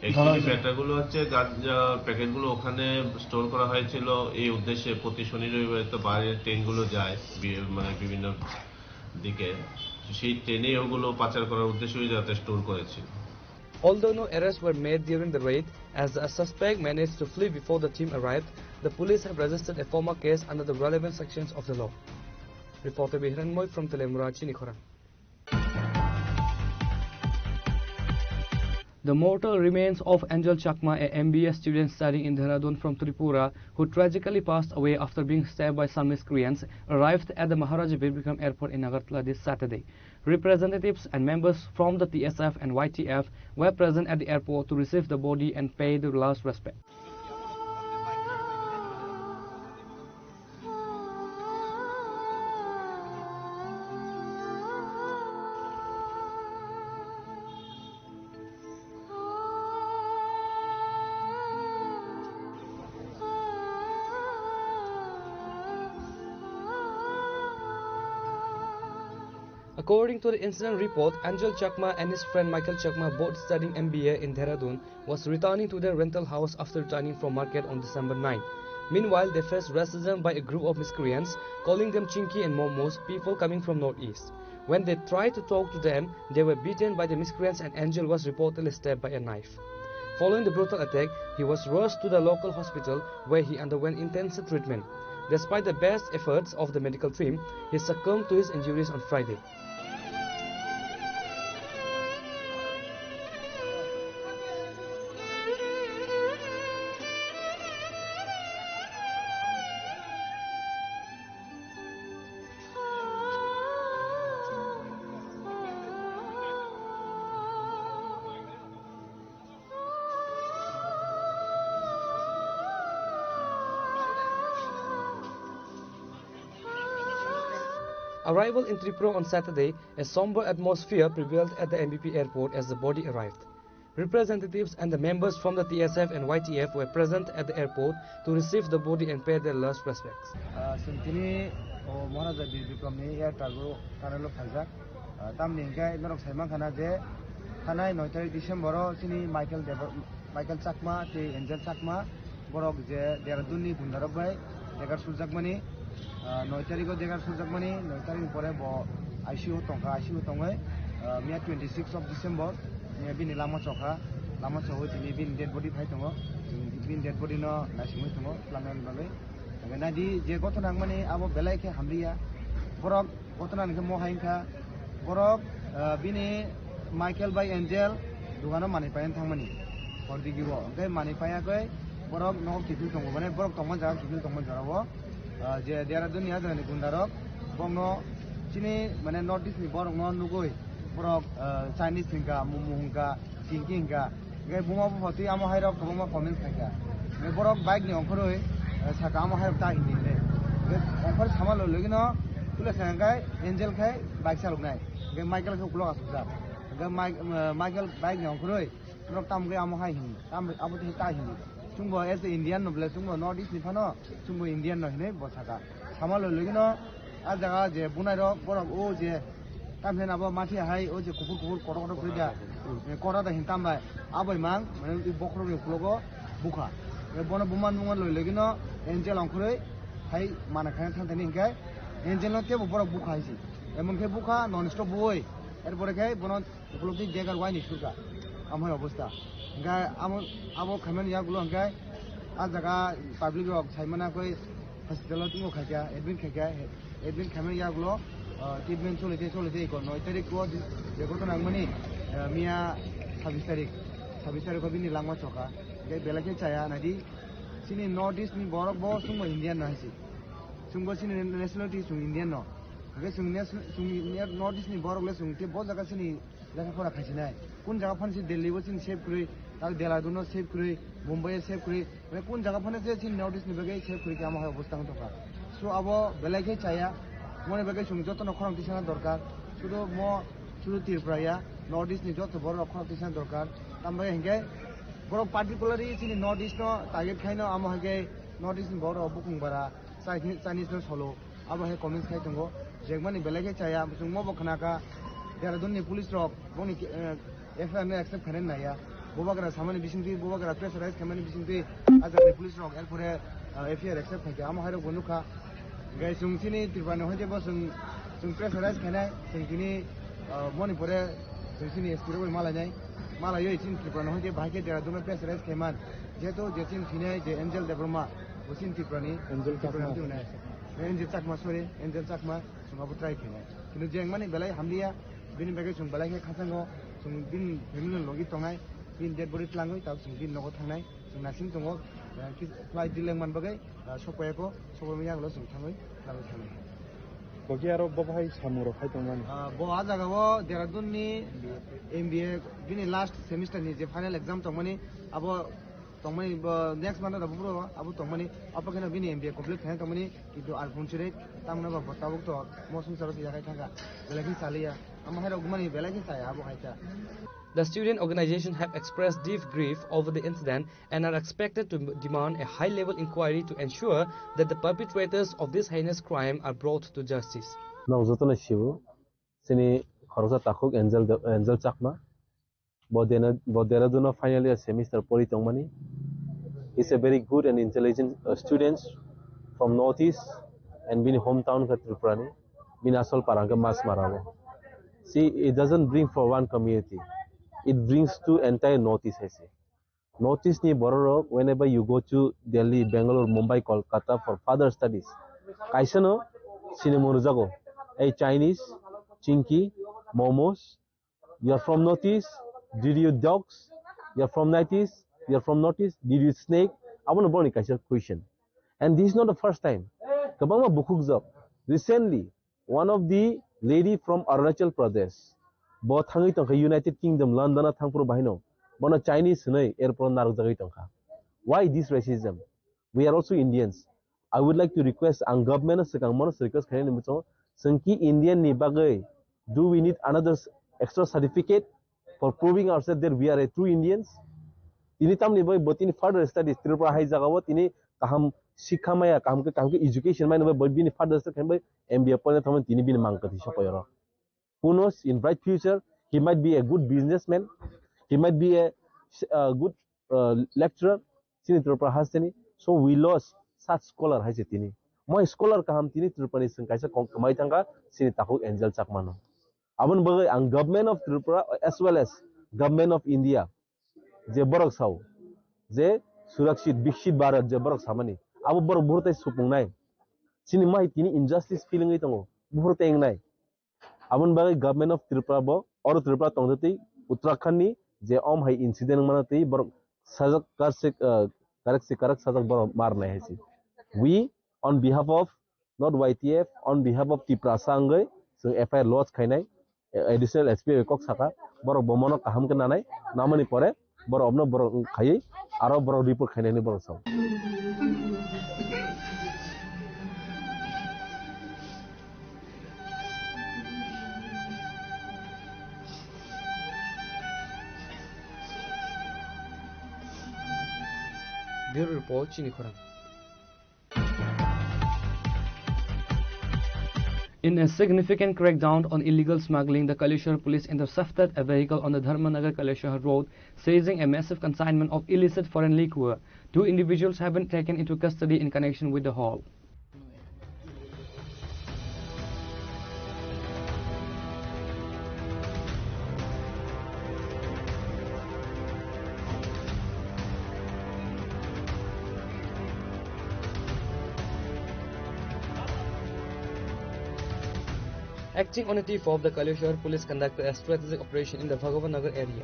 অ্যাকচুয়ালি ব্যাটাগুলো হচ্ছে গাঁজা প্যাকেটগুলো ওখানে স্টোর করা হয়েছিল এই উদ্দেশ্যে, প্রতি শনি রবিবারে তো বাইরের ট্রেনগুলো যায় মানে বিভিন্ন দিকে, সেই ট্রেনে ওগুলো পাচার করার উদ্দেশ্যই যাতে স্টোর করেছিল। Although no arrests were made during the raid, as a suspect managed to flee before the team arrived, the police have registered a formal case under the relevant sections of the law. Reporter Bihran Moy from Telemura, Chinikhora. The mortal remains of Angel Chakma, a MBS student studying in Dehradun from Tripura, who tragically passed away after being stabbed by some miscreants, arrived at the Maharaja Birbikram Airport in Agartala this Saturday. Representatives and members from the TSF and YTF were present at the airport to receive the body and pay the last respect. According to the incident report, Angel Chakma and his friend Michael Chakma, both studying MBA in Dehradun, was returning to their rental house after returning from market on December 9. Meanwhile, they faced racism by a group of miscreants, calling them Chinky and Momos, people coming from northeast. When they tried to talk to them, they were beaten by the miscreants and Angel was reportedly stabbed by a knife. Following the brutal attack, he was rushed to the local hospital where he underwent intensive treatment. Despite the best efforts of the medical team, he succumbed to his injuries on Friday. Arrival in Tripura on Saturday, a somber atmosphere prevailed at the MBP airport as the body arrived. Representatives and the members from the TSF and YTF were present at the airport to receive the body and pay their last respects. Sintini Maharaja Birbikram ni air cargo kanalo phajak tam ningai norok saimang khana je khanai 9 December sini Michael Chakma te Angel Chakma borok je Dehradun ni bundarok bai degar sujakmani 9 tariko degar sujakmani 9 tarik pore bo ICU tongai mia 26 of December mia bin lama chokha tini bin dead body phai tongo bin dead body no nasimui tongo planan bagai nadi je gotona mani abo belai ke hamriya borok gotona ni mo hainka borok bini Michael by Angel dugano mani payan thangmani ordigi bo gai mani paya gai borok no kifil tongo bane borok tongman jaga kifil tongman jarabo je Dehradun ya dani gundarok bongno chini mane notice ni borok no nugoi borok Chinese hingka mumu hingka Chinky hingka gai bunga bu photi amo hairok koboma comment hingka gai borok bike ni onkhoroi saka amo hairok ta hindi ne gai onkhor samalo logino tule sangai Angel khai bike salok nai gai Michael ko blog asukja gai Michael bike ni onkhoroi borok tam gai amo hai hindi tam abo te ta hindi chungbo as a Indian no ble chungbo northeast ni phano chungbo Indian no hine bosaka samalo logino a jaga je bunai ro borok o je tam hena abo mathi hai o je kupur koto krida kora da hintam bai abai mang mane bokro ni flogo bukha e bono buman loi logino Angel onkhoroi hai mana khan thani hingai Angel no te borok bukha haisi emon ke bukha non stop boi erbore kai bono uploading jagar wai ni suka amoi obostha gai amo khamen ya gulo gai a jaga public rok saimana koi hospital tingo khaja admin khamen ya gulo treatment cholite ko 9 tarik ko je goto nangmani mia 26 tarik ko bini langma choka gai belake chaya nadi sini northeast ni borok bo sungbo Indian na hisi sungbo sini nationality sung Indian no gai sung northeast ni borok le sung te bo jaga sini lekha pora khaisinai kun jaga phansi Delhi bo sini shape kuri তার দেরাদুনো save করি মুম্বাইয়ে save করি মানে কোন জায়গা ফোনে যে চিন নর্থ ইস্ট নিবে সেভ করি কি আমার অবস্থা দরকার সো আবো বেলাইকে চাইয়া মনে বেগে সঙ্গে যত নখরং টিসানা দরকার শুধু ত্রিপুরা নর্থ ইস্ট নি যত বড় নখরং টিসানা দরকার আমরা হেঙ্গে বড় পার্টিকুলারলি চিনি নর্থ ইস্ট নো টার্গেট খাইনো আমো হেঙ্গে নর্থ ইস্ট বড় বুকিং বারা চাইনিজ नो सलो अब है कमेंट्स खाई दंगो जेगमानी बेलेगे चाया जों मबो खनाका देरादुननि पुलिस रक बनि एफआईआर ने एक्सेप्ट खाने नाया बोबागरा सामानि बिसिंति बोबागरा प्रेसाराइज खामानि बिसिंति आजारनि पुलिस रक एरपरे एफआईआर एक्सेप्ट खाके आम हायरो बनुखा गाय जोंसिनि त्रिपुरानि होजे बो जों प्रेसाराइज खानाय जोंसिनि मणिपुरे जोंसिनि एसपी रो मालायनाय मालायो इसिन त्रिपुरानि होजे बाहायके देरादुन प्रेसाराइज खामान जेतो जेसिन फिनाय जे एंजेल देब्रमा बसिन त्रिपुरानि एंजेल चाकमा सरि एंजेल चाकमा जोंहाबो ट्राइ खानाय किन्तु जेंमानि बेलाय हामलिया बिनि बागै जों बेलायखे खासांगो जों बिन फेमिलि लगी तंनाय बिन डेड बडी फ्लाङै ता जों बिन नगो थांनाय जों नासिम दङ फ्लाइट दिलें मान बागै सपायाको सपामियागलो जों थाङै लाबो थाङै बगे आरो बहाय सामुरो फाय दंमान बो आ जागावो देरादुननि एमबीए बिनि लास्ट सेमिस्टारनि जे फाइनल एग्जाम तंमानि अब तंमानि नेक्स्ट मान्थ दा बुरो अब तंमानि अपकेना बिनि एमबीए कमप्लीट खाय तंमानि किन्तु आर फुनसिरे तामना बा बताबुक तो मौसम सरस याखाय थांगा बेलाखि सालिया आम हायरो गुमानि बेलाखि साया अब हायता The student organization have expressed deep grief over the incident and are expected to demand a high-level inquiry to ensure that the perpetrators of this heinous crime are brought to justice. Now, Zotona Shivu, Sini Horosa Takuk, Angel Chakma, Boderaduna finally a semester Politongmani. He's a very good and intelligent student from Northeast and been hometown Katripurani, been Asol Paranga Mas Maravo. See, it doesn't bring for one community. It brings to entire Northeast. Northeast ni Bororo, whenever you go to Delhi, Bangalore, Mumbai, Kolkata for further studies. Kaisano, Sinemuruzago, a Chinese, Chinky, Momos. You are from Northeast. Did you dogs? You are from Northeast. You are from Northeast. Did you snake? I want to born a question. And this is not the first time. Kabama Bukukzab. Recently, one of the lady from Arunachal Pradesh. Both hangi tongka United Kingdom, London, Thangpur Bahino. Bona Chinese nei airport narujagi tongka. Why this racism? We are also Indians. I would like to request ang government sekang mono request khain nimcho sengki Indian ni bagai. Do we need another extra certificate for proving ourselves that we are a true Indians? Ini tam ni boy botin further studies Tripura hai jagawo tini kaham shikha maya kaham ke education mai boy bini further studies khain boy MBA pone thaman tini bin mangkati sokoyoro. Who knows, in bright future, he might be a good businessman, he might be a good lecturer, so we lost such scholar. My scholar kaham tini Tripura kaisa kamai tangka sini takuk Angel Chakmano. Abon bagai ang government of Tripura as well as government of India, je borok sau, je surakshit bikshit Bharat je borok samani. Abo borok burtai supung nai. Sini mai tini injustice feeling itango, burtai eng nai. Abon bagai government of Tripura bo or Tripura tongdati Uttarakhand ni je hai incident manati borok sajak karak sajak borok mar nai hesi. We on behalf of not YTF on behalf of Tripura sangai so FIR laws khainai additional SP ekok saka borok bomono kaham ke nanai namani pore borok obno borok khai aro borok report khainai ni borok sau. Bureau Report, Chinikhorang. In a significant crackdown on illegal smuggling, the Kaleshwar police intercepted a vehicle on the Dharmanagar-Kaleshwar road, seizing a massive consignment of illicit foreign liquor. 2 individuals have been taken into custody in connection with the haul. Acting on a tip of the Kaleshwar police conducted a strategic operation in the Bhagavanagar area.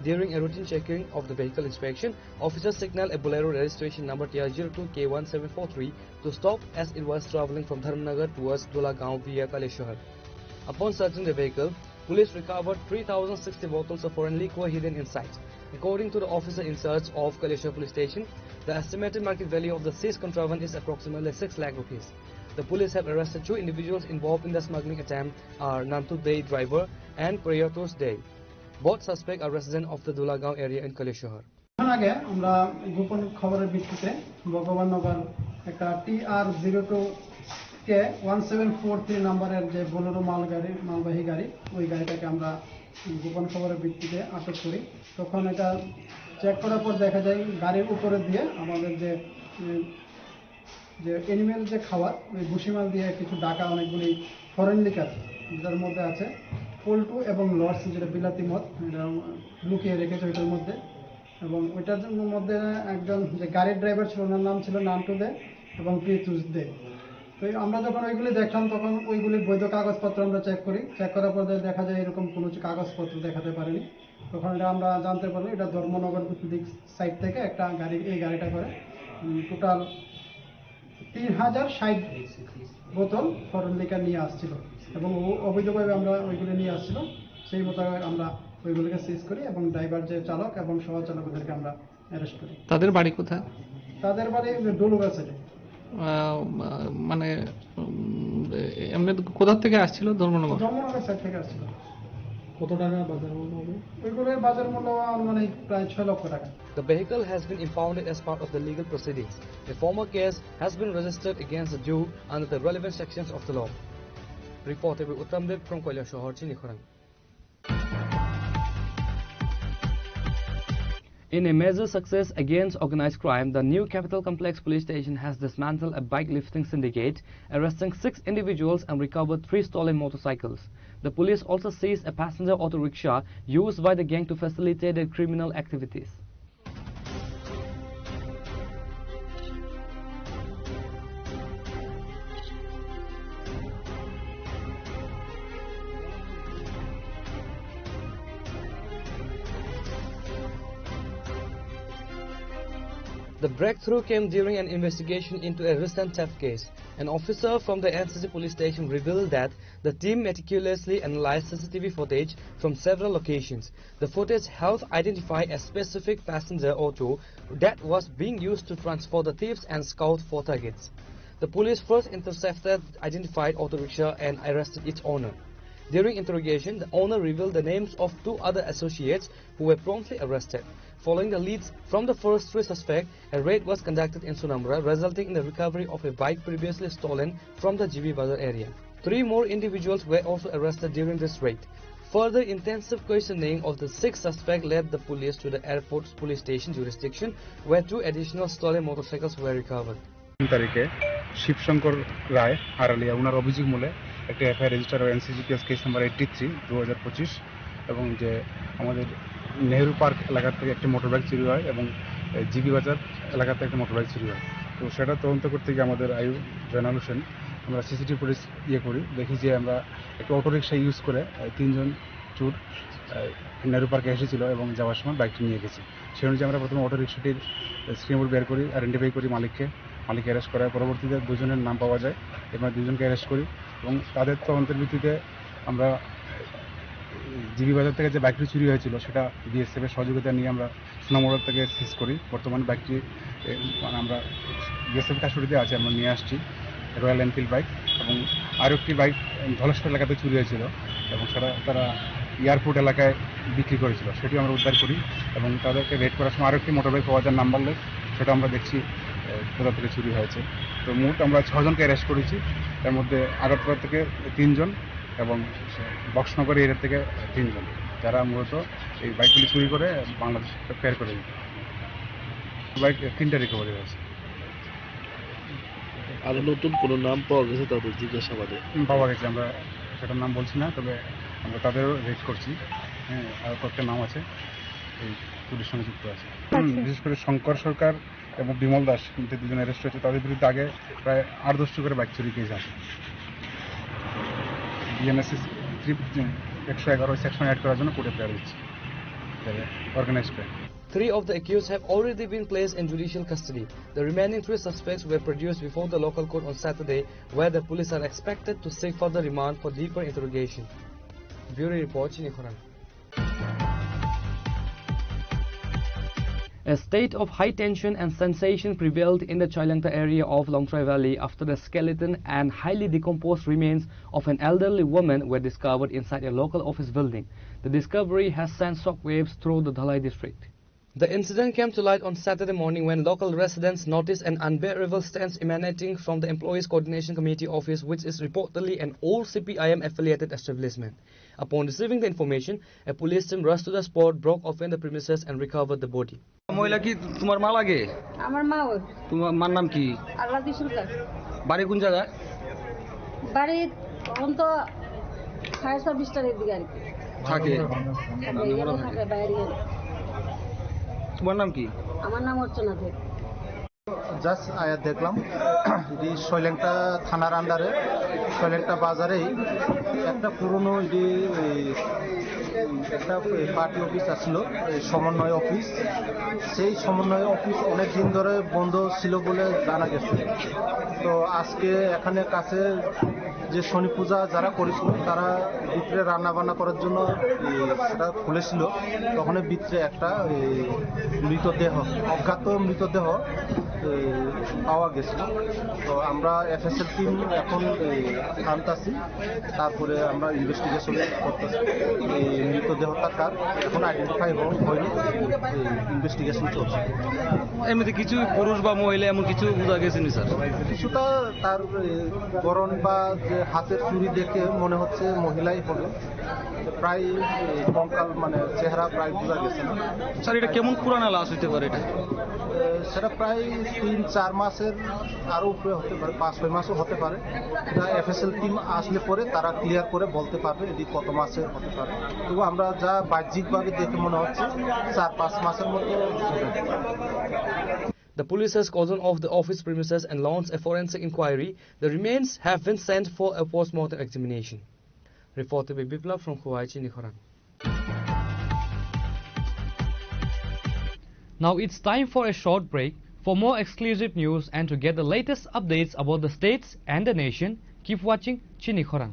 During a routine checking of the vehicle inspection, officers signaled a Bolero registration number TR02K1743 to stop as it was travelling from Dharmanagar towards Dulagaon via Kaleshwar. Upon searching the vehicle, police recovered 3,060 bottles of foreign liquor hidden inside. According to the officer in charge of Kaleshwar Police Station, the estimated market value of the seized contraband is approximately 6 lakh rupees. The police have arrested 2 individuals involved in the smuggling attempt are Nantu Dey driver and Priyatos Dey. Both suspects are residents of the Dulagaon area in Kaleshwar. আগে আমরা গোপন খবরের ভিত্তিতে ভগবাননগর একটা TR02 কে 1743 নম্বরের যে Bolero মালবাহী গাড়ি ওই গাড়িটাকে আমরা গোপন খবরের ভিত্তিতে আটক করি। তখন এটা চেক করার পর দেখা যায় গাড়ির উপরে দিয়ে আমাদের যে অ্যানিমেল যে খাবার ওই ভুসিমাল দিয়ে কিছু ডাকা অনেকগুলি ফরেন লিকার যার মধ্যে আছে পল্টু এবং লর্ডস যেটা বিলাতি মদ এটা লুকিয়ে রেখেছে ওইটার মধ্যে। এবং ওইটার মধ্যে একজন যে গাড়ির ড্রাইভার ছিল ওনার নাম ছিল নান্টু দে এবং প্রিয়তুষ দে। তো আমরা যখন ওইগুলি দেখলাম তখন ওইগুলির বৈধ কাগজপত্র আমরা চেক করি। চেক করার পর দেখা যায় এরকম কোনো কাগজপত্র দেখাতে পারেনি। তখন এটা আমরা জানতে পারলাম এটা ধর্মনগর দিক সাইড থেকে একটা গাড়ি এই গাড়িটা করে টোটাল 3060 বোতল ফরেন লিকার নিয়ে আসছিল এবং অবৈধভাবে আমরা ওইগুলি নিয়ে আসছিল। সেই মোতাবেক আমরা ওইগুলিকে সিজ করি এবং ড্রাইভার যে চালক এবং সহচালক ওদেরকে আমরা অ্যারেস্ট করি। তাদের বাড়ি কোথায়? তাদের বাড়ি ডলুগাছে। মানে এমনি কোথা থেকে আসছিল? ধর্মনগর সাইড থেকে আসছিল। কত টাকা বাজার মূল্য হবে? ওইগুলোর বাজার মূল্য মানে প্রায় 6 লক্ষ টাকা। The vehicle has been impounded as part of the legal proceedings. A formal case has been registered against the Jew under the relevant sections of the law. Reported by Uttamdev from Kaleshwar, Chinikhorang. In a major success against organized crime, the new Capital Complex Police Station has dismantled a bike lifting syndicate, arresting 6 individuals and recovered 3 stolen motorcycles. The police also seized a passenger auto rickshaw used by the gang to facilitate their criminal activities. The breakthrough came during an investigation into a recent theft case. An officer from the NCC police station revealed that the team meticulously analyzed CCTV footage from several locations. The footage helped identify a specific passenger auto that was being used to transport the thieves and scout for targets. The police first intercepted identified auto rickshaw and arrested its owner. During interrogation, the owner revealed the names of 2 other associates who were promptly arrested. Following the leads from the first 3 suspects, a raid was conducted in Sunamura, resulting in the recovery of a bike previously stolen from the GB Bazar area. 3 more individuals were also arrested during this raid. Further intensive questioning of the 6 suspects led the police to the airport's police station jurisdiction, where 2 additional stolen motorcycles were recovered. তারিখে শিবশঙ্কর রায় আড়ালিয়া ওনার অভিযোগ মূলে একটা FIR register হয় NCC case number 83 2025 এবং যে আমাদের Nehru park এলাকা থেকে একটা মোটরবাইক চুরি হয় এবং জিবি বাজার এলাকা থেকে একটা মোটরবাইক চুরি হয়। তো সেটা তদন্ত করতে গিয়ে আমাদের আয়ু জয়নাল হোসেন আমরা সিসিটিভি ফুটেজ করি, দেখি যে আমরা একটা অটোরিকশা ইউজ করে 3 জন চোর নেহরু পার্কে এসেছিল এবং যাওয়ার সময় বাইকটি নিয়ে গেছি। সেই অনুযায়ী আমরা প্রথমে অটোরিকশাটির স্ক্রিনবোর্ড বের করি, আইডেন্টিফাই করি মালিক অ্যারেস্ট করার পরবর্তীতে 2 জনের নাম পাওয়া যায় এবং 2 জনকে অ্যারেস্ট করি এবং তাদের তদন্তের ভিত্তিতে আমরা জিবি বাজার থেকে যে বাইকটি চুরি হয়েছিল সেটা বিএসএফ এর সহযোগিতা নিয়ে আমরা সোনামুড়া থেকে সিজ করি। বর্তমানে বাইকটি আমরা বিএসএফ কাস্টডিতে আছে, আমরা নিয়ে আসছি রয়্যাল এনফিল্ড বাইক এবং আরও একটি বাইক ধলেশ্বর এলাকাতে চুরি হয়েছিল এবং তারা এয়ারপোর্ট এলাকায় বিক্রি করেছিল, সেটিও আমরা উদ্ধার করি এবং তাদেরকে রেড করার সময় আরও একটি মোটরবাইক পাওয়া যায় নাম্বার লেস, সেটা আমরা দেখছি কোথা থেকে চুরি হয়েছে। তো মোট আমরা 6 জনকে অ্যারেস্ট করেছি, তার মধ্যে আগরতলা থেকে 3 জন এবং বক্সনগর এরিয়া থেকে 3 জন, যারা মূলত এই বাইকগুলি চুরি করে বাংলাদেশে ফেয়ার করে দিত। বাইক 3টা রিকভারি হয়েছে। আর নতুন কোনো নাম পাওয়া গেছে তাদের জিজ্ঞাসাবাদে? পাওয়া গেছে, আমরা সেটার নাম বলছি না, তবে আমরা তাদেরও রেড করছি। হ্যাঁ, আর কয়েকটা নাম আছে এই পুলিশের সঙ্গে যুক্ত আছে। বিশেষ করে শঙ্কর সরকার এবং বিমল দাস, 2 জন অ্যারেস্ট হয়েছে। তাদের বিরুদ্ধে আগে প্রায় 8-10টি করে বাইক চুরি কেস আছে। বিএনএসএস 111 সেকশন অ্যাড করার জন্য কোর্টে প্রেয়ার দিচ্ছে organised crime. 3 of the accused have already been placed in judicial custody. The remaining 3 suspects were produced before the local court on Saturday, where the police are expected to seek further remand for deeper interrogation. Bureau Report, Chinikhorang. A state of high tension and sensation prevailed in the Chailangta area of Longtrai Valley after the skeleton and highly decomposed remains of an elderly woman were discovered inside a local office building. The discovery has sent shockwaves through the Dhalai district. The incident came to light on Saturday morning when local residents noticed an unbearable stench emanating from the Employees Coordination Committee office, which is reportedly an old CPIM affiliated establishment. Upon receiving the information, a police team rushed to the spot, broke open the premises and recovered the body. মহিলা কি তোমার মা লাগে? আমার মা। তোমার মার নাম কি? আল্লাদি সরকার। বাড়ি কোন জায়গায়? বাড়ি অন্ত ফায়ার সার্ভিসটার দিকে আর কি। থাকে। থাকে বাইরে। তোমার নাম কি? আমার নাম অর্চনা দেব। জাস্ট আয়া দেখলাম এটি শৈলেংটা থানার আন্ডারে শৈলেংটা বাজারেই একটা পুরনো একটা পার্টি অফিস আসছিল, সমন্বয় অফিস। সেই সমন্বয় অফিস অনেক দিন ধরে বন্ধ ছিল বলে জানা গেছে। তো আজকে এখানে কাছে যে শনি পূজা যারা করেছিল তারা ভিতরে রান্না বান্না করার জন্য সেটা খুলেছিল, তখন ভিতরে একটা মৃতদেহ, অজ্ঞাত মৃতদেহ পাওয়া গেছিল। তো আমরা এফএসএল টিম এখন আনতাছি, তারপরে আমরা ইনভেস্টিগেশন করতেছি। এই মৃতদেহটা কার এখন আইডেন্টিফাই হয়নি, ইনভেস্টিগেশন চলছে। এমনিতে কিছু পুরুষ বা মহিলা এমন কিছু বোঝা গেছে নি স্যার? কিছুটা তার গরন বা যে হাতের চুরি দেখে মনে হচ্ছে মহিলাই হবে, প্রায় কঙ্কাল মানে চেহারা প্রায় বোঝা গেছে না। স্যার এটা কেমন পুরানা লাশ হইতে পারে? এটা সেটা প্রায় 3-4 মাসের আরো উপরে হতে পারে, 5-6 মাসও হতে পারে। এটা এফএসএল টিম আসলে পরে তারা ক্লিয়ার করে বলতে পারবে এটি কত মাসের হতে পারে। তবু আমরা যা বাহ্যিকভাবে দেখে মনে হচ্ছে 4-5 মাসের মতো হবে। The police has cordoned off the office premises and launched a forensic inquiry. The remains have been sent for a post-mortem examination. Reported by Biplav from Huai, Chinikhoran. Now it's time for a short break. For more exclusive news and to get the latest updates about the states and the nation, keep watching Chinikhoran.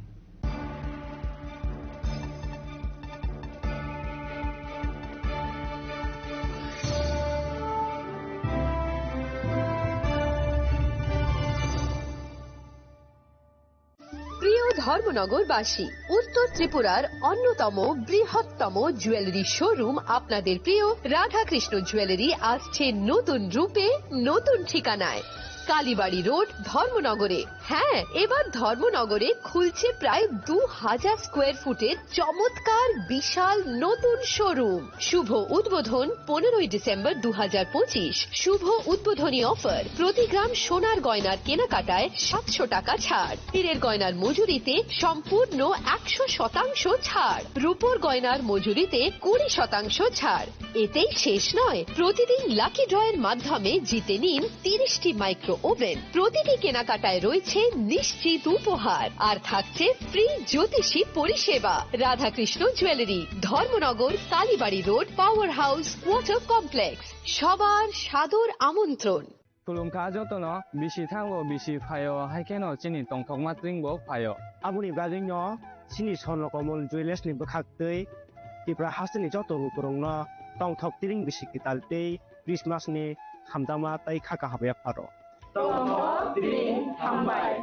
প্রিয় ধর্মনগরবাসী, উত্তর ত্রিপুরার অন্যতম বৃহত্তম jewellery showroom আপনাদের প্রিয় Radhakrishna jewellery আসছে নতুন রূপে, নতুন ঠিকানায়। কালীবাড়ি রোড, ধর্মনগরে। হ্যাঁ, এবার ধর্মনগরে খুলছে প্রায় 2000 স্কোয়ার ফুটের চমৎকার বিশাল নতুন শোরুম। শুভ উদ্বোধন 15ই ডিসেম্বর 2025। শুভ উদ্বোধনী অফার, প্রতি গ্রাম সোনার গয়নার কেনাকাটায় 700 টাকা ছাড়, হীরের গয়নার মজুরিতে সম্পূর্ণ 100% ছাড়, রূপোর গয়নার মজুরিতে 20% ছাড়। এতেই শেষ নয়, প্রতিদিন লাকি ড্রয়ের মাধ্যমে জিতে নিন 30টি মাইক্রো ওভেন। প্রতিটি কেনাকাটায় রয়েছে নিশ্চিত উপহার, আর থাকছে ফ্রি জ্যোতিষী পরিষেবা। Radhakrishna jewellery, Dharmanagar, Kalibari road, power house, water complex. সবার সাদর আমন্ত্রণ। Tulungka jotono bisi thango bisi phayo haikeno chini tongthokma tringbo phayo. Abuni bajingno chini sonlokomol jewelers ni bokhaktei tipra hasini joto rukurongno tongthok tiring bisi kitaltei Christmas ni hamdama tai khaka habya pharo. Tongthok tiring hambai.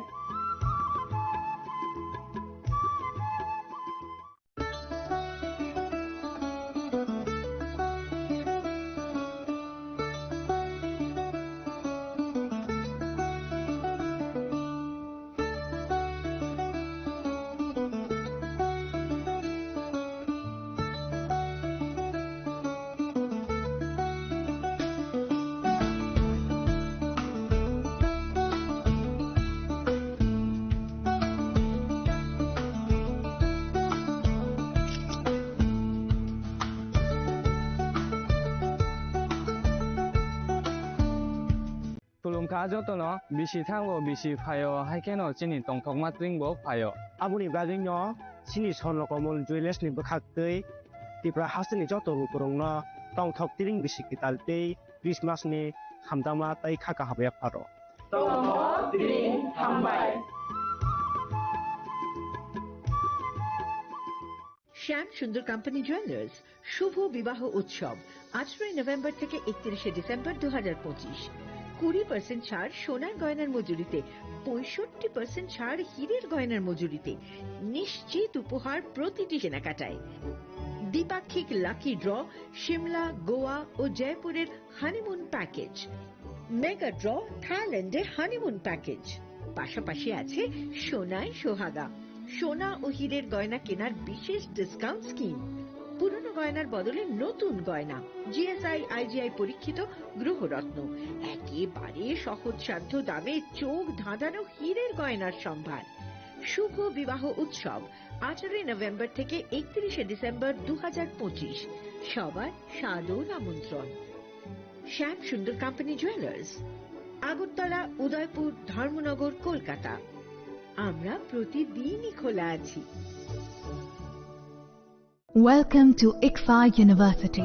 Tulungka jotono bisi thango bisi phayo haikeno chini tongthokma tringbo phayo. Abuni bajingno chini sonlokomol jewelers ni bokhaktei tipra hasini joto rukurongno tongthok tiring bisi kitaltei Christmas ni hamdama tai khaka habya pharo. Tongthok tiring hambai. শ্যাম সুন্দর company jewellers শুভ বিবাহ উৎসব 18 November থেকে 31 December 2025। 20% ছাড় সোনার গয়নার মজুরিতে, 65% ছাড় হীরের গয়নার মজুরিতে, নিশ্চিত উপহার প্রতিটি কেনাকাটায়। দ্বিপাক্ষিক লাকি ড্র, শিমলা, গোয়া ও জয়পুরের হানিমুন প্যাকেজ, মেগা ড্র থাইল্যান্ডে হানিমুন প্যাকেজ। পাশাপাশি আছে সোনায় সোহাগা, সোনা ও হীরের গয়না কেনার বিশেষ ডিসকাউন্ট স্কিম। পুরনো গয়নার বদলে নতুন গয়না, জিএসআই আইজিআই পরীক্ষিত গ্রহরত্ন, একেবারে সহজসাধ্য দামে চোখ ধাঁধানো হীরের গয়নার সম্ভার। শুভ বিবাহ উৎসব 18 নভেম্বর থেকে 31 ডিসেম্বর 2025। সবার সাদর আমন্ত্রণ। শ্যাম সুন্দর কোম্পানি জুয়েলার্স, আগরতলা, উদয়পুর, ধর্মনগর, কলকাতা। আমরা প্রতিদিনই খোলা আছি। Welcome to ICFA University.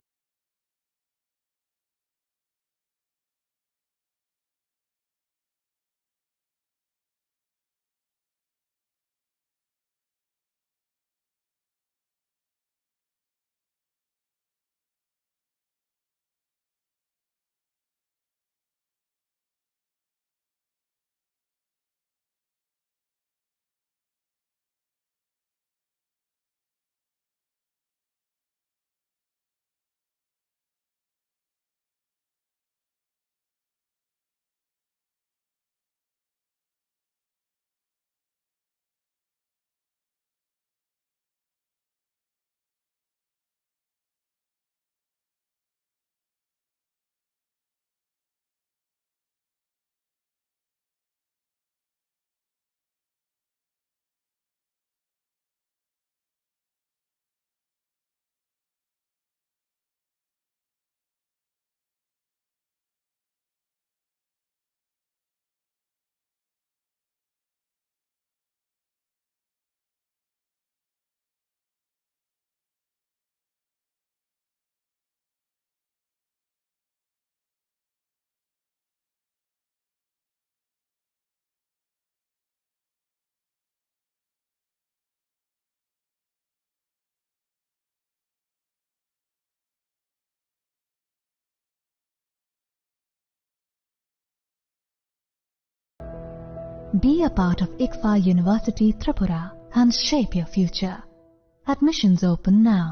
Be a part of ICFA University Tripura and shape your future. Admissions open now.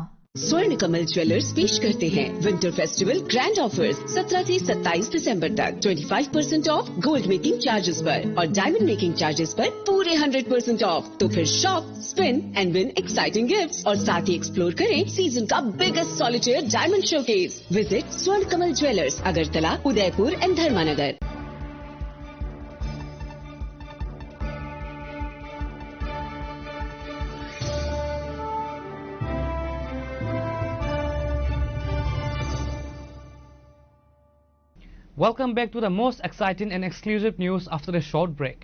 स्वर्ण कमल ज्वेलर्स पेश करते हैं विंटर फेस्टिवल ग्रैंड ऑफर्स 17 से 27 दिसंबर तक 25% ऑफ गोल्ड मेकिंग चार्जेस पर और डायमंड मेकिंग चार्जेस पर पूरे 100% ऑफ। तो फिर shop, spin and win exciting gifts और साथ ही एक्सप्लोर करें सीजन का biggest solitaire diamond showcase. Visit Swarna Kamal jewellers, Agartala, Udaipur and Dharmanagar. Welcome back to the most exciting and exclusive news after a short break.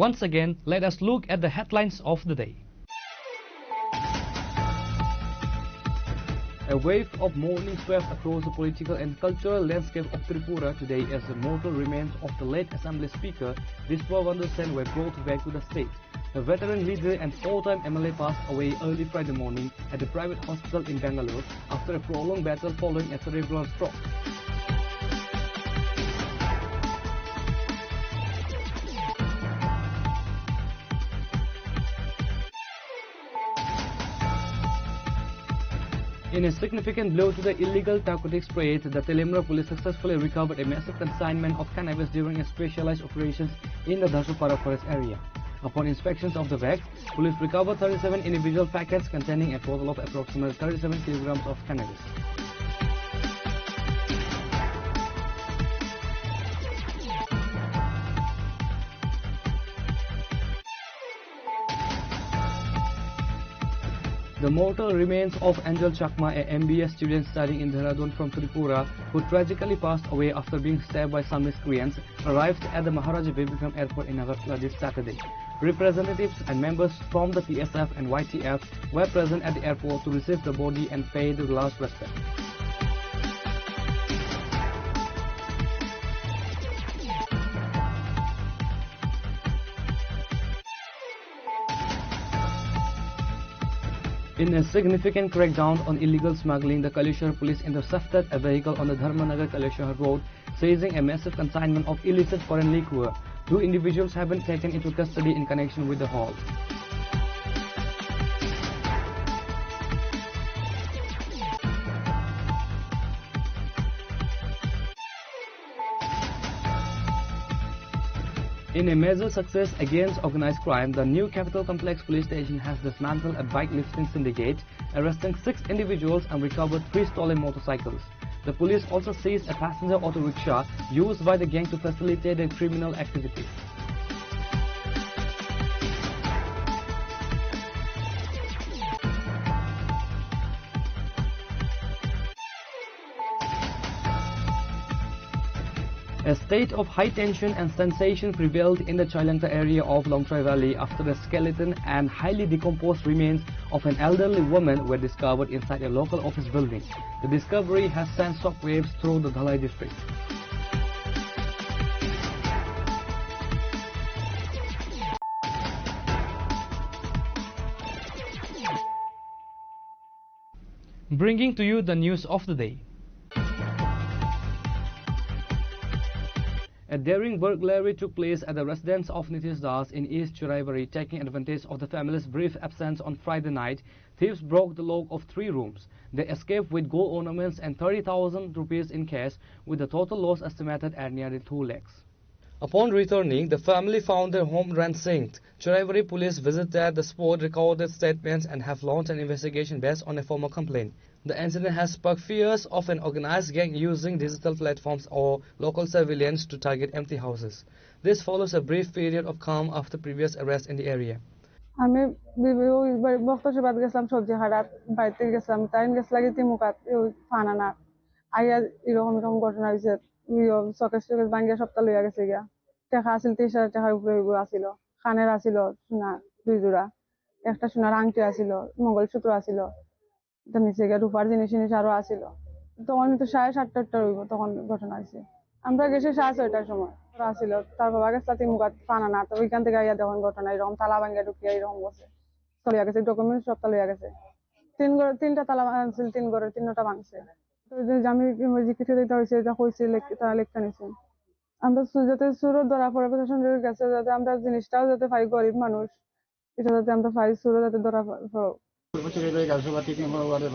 Once again, let us look at the headlines of the day. A wave of mourning swept across the political and cultural landscape of Tripura today as the mortal remains of the late Assembly Speaker Vishwavandhu Sen were brought back to the state. The veteran leader and all-time MLA passed away early Friday morning at a private hospital in Bangalore after a prolonged battle following a cerebral stroke. In a significant blow to the illegal narcotics trade, the Telemra police successfully recovered a massive consignment of cannabis during a specialized operations in the Dhasupara forest area. Upon inspections of the bag, police recovered 37 individual packets containing a total of approximately 37 kilograms of cannabis. The mortal remains of Angel Chakma, a MBS student studying in Dehradun from Tripura, who tragically passed away after being stabbed by some miscreants, arrived at the Maharaja Bibikram Airport in Agartala this Saturday. Representatives and members from the PSF and YTF were present at the airport to receive the body and pay the last respect. In a significant crackdown on illegal smuggling, the Kaleshwar police intercepted a vehicle on the Dharmanagar Kaleshwar road, seizing a massive consignment of illicit foreign liquor. 2 individuals have been taken into custody in connection with the haul. In a major success against organized crime, the new Capital Complex Police Station has dismantled a bike lifting syndicate, arresting 6 individuals and recovered 3 stolen motorcycles. The police also seized a passenger auto rickshaw used by the gang to facilitate their criminal activities. A state of high tension and sensation prevailed in the Chailangta area of Longtrai Valley after the skeleton and highly decomposed remains of an elderly woman were discovered inside a local office building. The discovery has sent shockwaves through the Dhalai district. Bringing to you the news of the day. A daring burglary took place at the residence of Nitish Das in East Churaibari. Taking advantage of the family's brief absence on Friday night, thieves broke the lock of 3 rooms. They escaped with gold ornaments and 30,000 rupees in cash, with the total loss estimated at nearly 2 lakhs. Upon returning, the family found their home ransacked. Churaibari police visited the spot, recorded statements and have launched an investigation based on a formal complaint. The incident has sparked fears of an organized gang using digital platforms or local surveillance to target empty houses. This follows a brief period of calm after previous arrests in the area. আমি বক্তব্য গেছিলাম সবজি হাটাত বাড়িতে গেছিলাম তাই গেছিলাম তিমুকাত ফানা না আইয়া এরকম এরকম ঘটনা হয়েছে চকেশ চকেশ ভাঙ্গিয়া সপ্তাহ লইয়া গেছে গিয়া টাকা আসিল 30,000 টাকার উপরে আসিল খানের আসিল সোনা 2 জোড়া একটা সোনার আংটি আসিল মঙ্গলসূত্র আসিল নিচে গিয়ে রূপার জিনিস আরো আসিল তখন তো 7:30 হইব তখন ঘটনা হয়েছে আমরা গেছি 6:30টার সময় ওরা আসিল তার বাবা গেছে তিমুকাত ফানা না তো ওইখান থেকে আইয়া দেখুন ঘটনা এরকম তালা ভাঙ্গিয়া ঢুকিয়া এরকম বসে চলিয়া গেছে ডকুমেন্ট সব লইয়া গেছে 3 তালা আনছিল 3 ঘরের 3টা ভাঙছে তো আমি জিজ্ঞাসা দিতে হয়েছে যা কইছে তারা লেখা নিছে আমরা যাতে সুরত ধরা পড়ে প্রশাসনের কাছে যাতে আমরা জিনিসটাও যাতে পাই গরিব মানুষ এটা যাতে আমরা পাই সুরত যাতে ধরা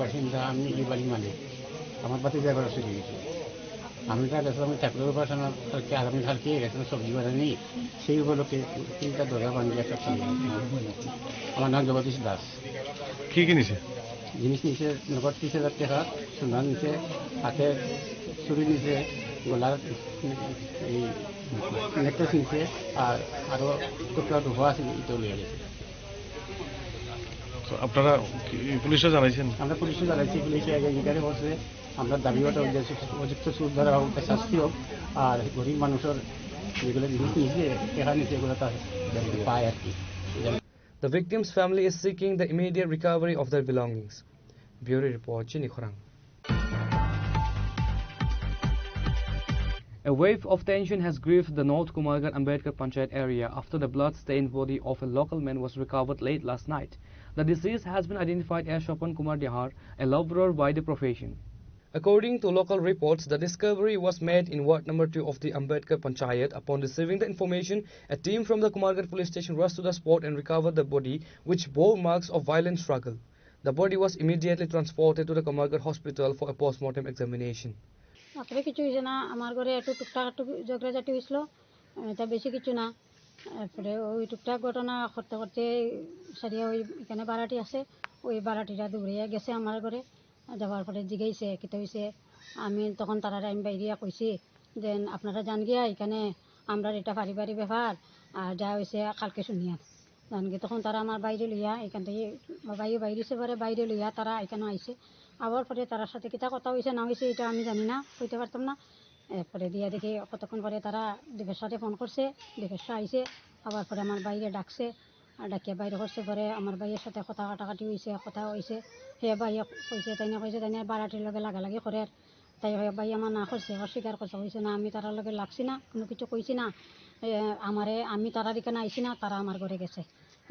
বাসিন্দা আমি এই বাড়ির মালিক আমার বাতি যাবার অসুবিধা গেছে আমি তার কাছে আমি চাকরির উপাসনা আগামী কালকে গেছিলাম সবজি বাজানি সেই উপলক্ষে 3টা দরজা ভাঙিয়ে একটা আমার নাম জগদীশ দাস কি কিনেছে জিনিস নিচে নগদ 30,000 টাকা সোনার নিচে হাতে ছুরি নিচে গলার এই নেকলেস নিচে আর আরো টুকরা রূপা আছে এটাও লিয়ে গেছে আপনারা পুলিশে জানাইছেন আমরা পুলিশে জানাইছি পুলিশে আগে ইনকোয়ারি করছে আমরা দাবি ওটা উপযুক্ত সুদ ধরা হোক শাস্তি হোক আর গরিব মানুষের যেগুলো জিনিস নিচে টাকা নিচে এগুলো তার পায় আর কি The victim's family is seeking the immediate recovery of their belongings. Bureau Report, Chini Khorang. A wave of tension has gripped the North Kumargarh Ambedkar Panchayat area after the blood-stained body of a local man was recovered late last night. The deceased has been identified as Shopan Kumar Dihar, a laborer by the profession. According to local reports, the discovery was made in Ward number 2 of the Ambedkar Panchayat. Upon receiving the information, a team from the Kumargarh police station rushed to the spot and recovered the body, which bore marks of violent struggle. The body was immediately transported to the Kumargarh hospital for a post-mortem examination. মাত্র কিছু হয়েছে না আমার ঘরে একটু টুকটাক একটু ঝগড়াঝাটি হয়েছিল এটা বেশি কিছু না তারপরে ওই টুকটাক ঘটনা করতে করতে সারিয়া ওই এখানে বাড়াটি আছে ওই বাড়াটিটা দৌড়িয়া গেছে আমার ঘরে যাওয়ার পরে জিগাইছে কিতা হয়েছে আমি তখন তারা আমি বাইরিয়া কইছি যে আপনারা জান গিয়া এখানে আমরা এটা পারিবারিক ব্যাপার আর যা হয়েছে কালকে শুনিয়া জান গিয়ে তখন তারা আমার বাইরে লইয়া এখান থেকে বাইরেছে পরে বাইরে লইয়া তারা এখানে আইছে আবার পরে তার সাথে কিতা কথা হয়েছে না হয়েছে এটা আমি জানি না কইতে পারতাম না এরপরে দিয়া দেখি কতক্ষণ পরে তারা দীপের সাথে ফোন করছে দীপের আইছে আবার পরে আমার বাইরে ডাকছে আর ডাকিয়া বাইরে করছে পরে আমার ভাইয়ের সাথে কথা কাটাকাটি হয়েছে কথা হয়েছে সে ভাইয়া কইছে তাই না বাড়াটির লগে লাগালাগি করে তাই ভাই আমার না করছে অস্বীকার করছে হয়েছে না আমি তারার লগে লাগছি না কোনো কিছু কইছি না আমি তারার এখানে আইছি না তারা আমার ঘরে গেছে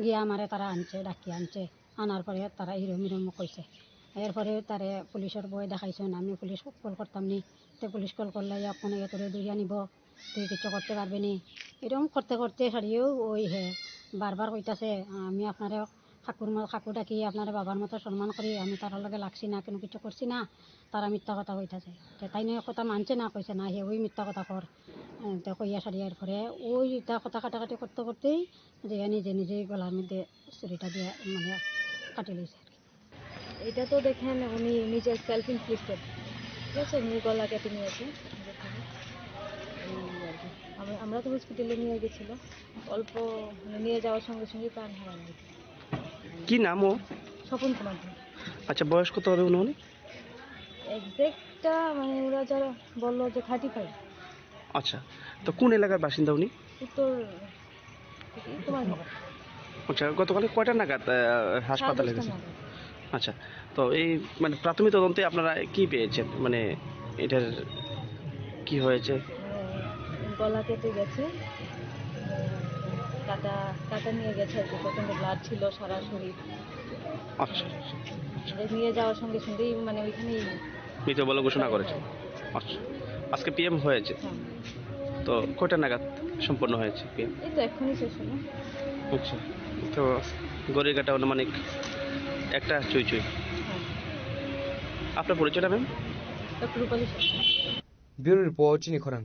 গিয়ে আমারে তারা আনছে ডাকিয়ে আনছে আনার পরে তারা হিরোমিরম কইছে এরপরে তারে পুলিশের বই দেখাইছেন আমি পুলিশ কল করতাম নি তো পুলিশ কল করলে আপনি তোরে দৌড়িয়ে নিব তুই কিছু করতে পারবি নি এরকম করতে করতে সারিয়েও ওই হে বারবার কইতাছে আমি আপনারে কাকু ডাকি আপনার বাবার মতো সম্মান করি আমি তার লগে লাগছি না কোনো কিছু করছি না তারা মিথ্যা কথা কইতাছে তাই নিয়ে কথা মানছে না কইছে না হে ওই মিথ্যা কথা কর তো কইয়া সারিয়ার পরে ওই তা কথা কাটাকাটি করতে করতেই যে নিজে নিজেই গলার মধ্যে ছুরিটা দিয়ে মানে কাটি লইছে এটা তো দেখেন উনি নিজের সেলফ ইনফ্লিক্টেড ঠিক আছে উনি গলা কেটে নিয়েছে আমরা তো হসপিটালে নিয়ে গেছিল অল্প নিয়ে যাওয়ার সঙ্গে সঙ্গে প্রাণ হারানো হয়েছে কি নাম ও? স্বপন কুমার। আচ্ছা বয়স কত হবে উনি? এক্সাক্টটা মানে ওরা যারা বললো যে 35। আচ্ছা তো কোন এলাকার বাসিন্দা উনি? উত্তর কুমারনগর। আচ্ছা গতকাল কয়টা নাগাদ হাসপাতালে গেছেন? আচ্ছা তো এই মানে প্রাথমিক তদন্তে আপনারা কি পেয়েছেন মানে এটার কি হয়েছে? গলা কেটে গেছে কাটা নিয়ে গেছে আর কি প্রচন্ড ব্লাড ছিল সারা শরীর। আচ্ছা নিয়ে যাওয়ার সঙ্গে সঙ্গেই মানে ওইখানেই মৃত বলে ঘোষণা করেছে। আচ্ছা আজকে পিএম হয়েছে তো কয়টা নাগাদ সম্পন্ন হয়েছে পিএম? এই তো এখনই শেষ হলো। আচ্ছা তো গড়ির কাটা অনুমানিক একটা চুই আপনার পরিচয়টা ম্যাম? ডক্টর রূপালী। ব্যুরো রিপোর্ট চিনি খরাং।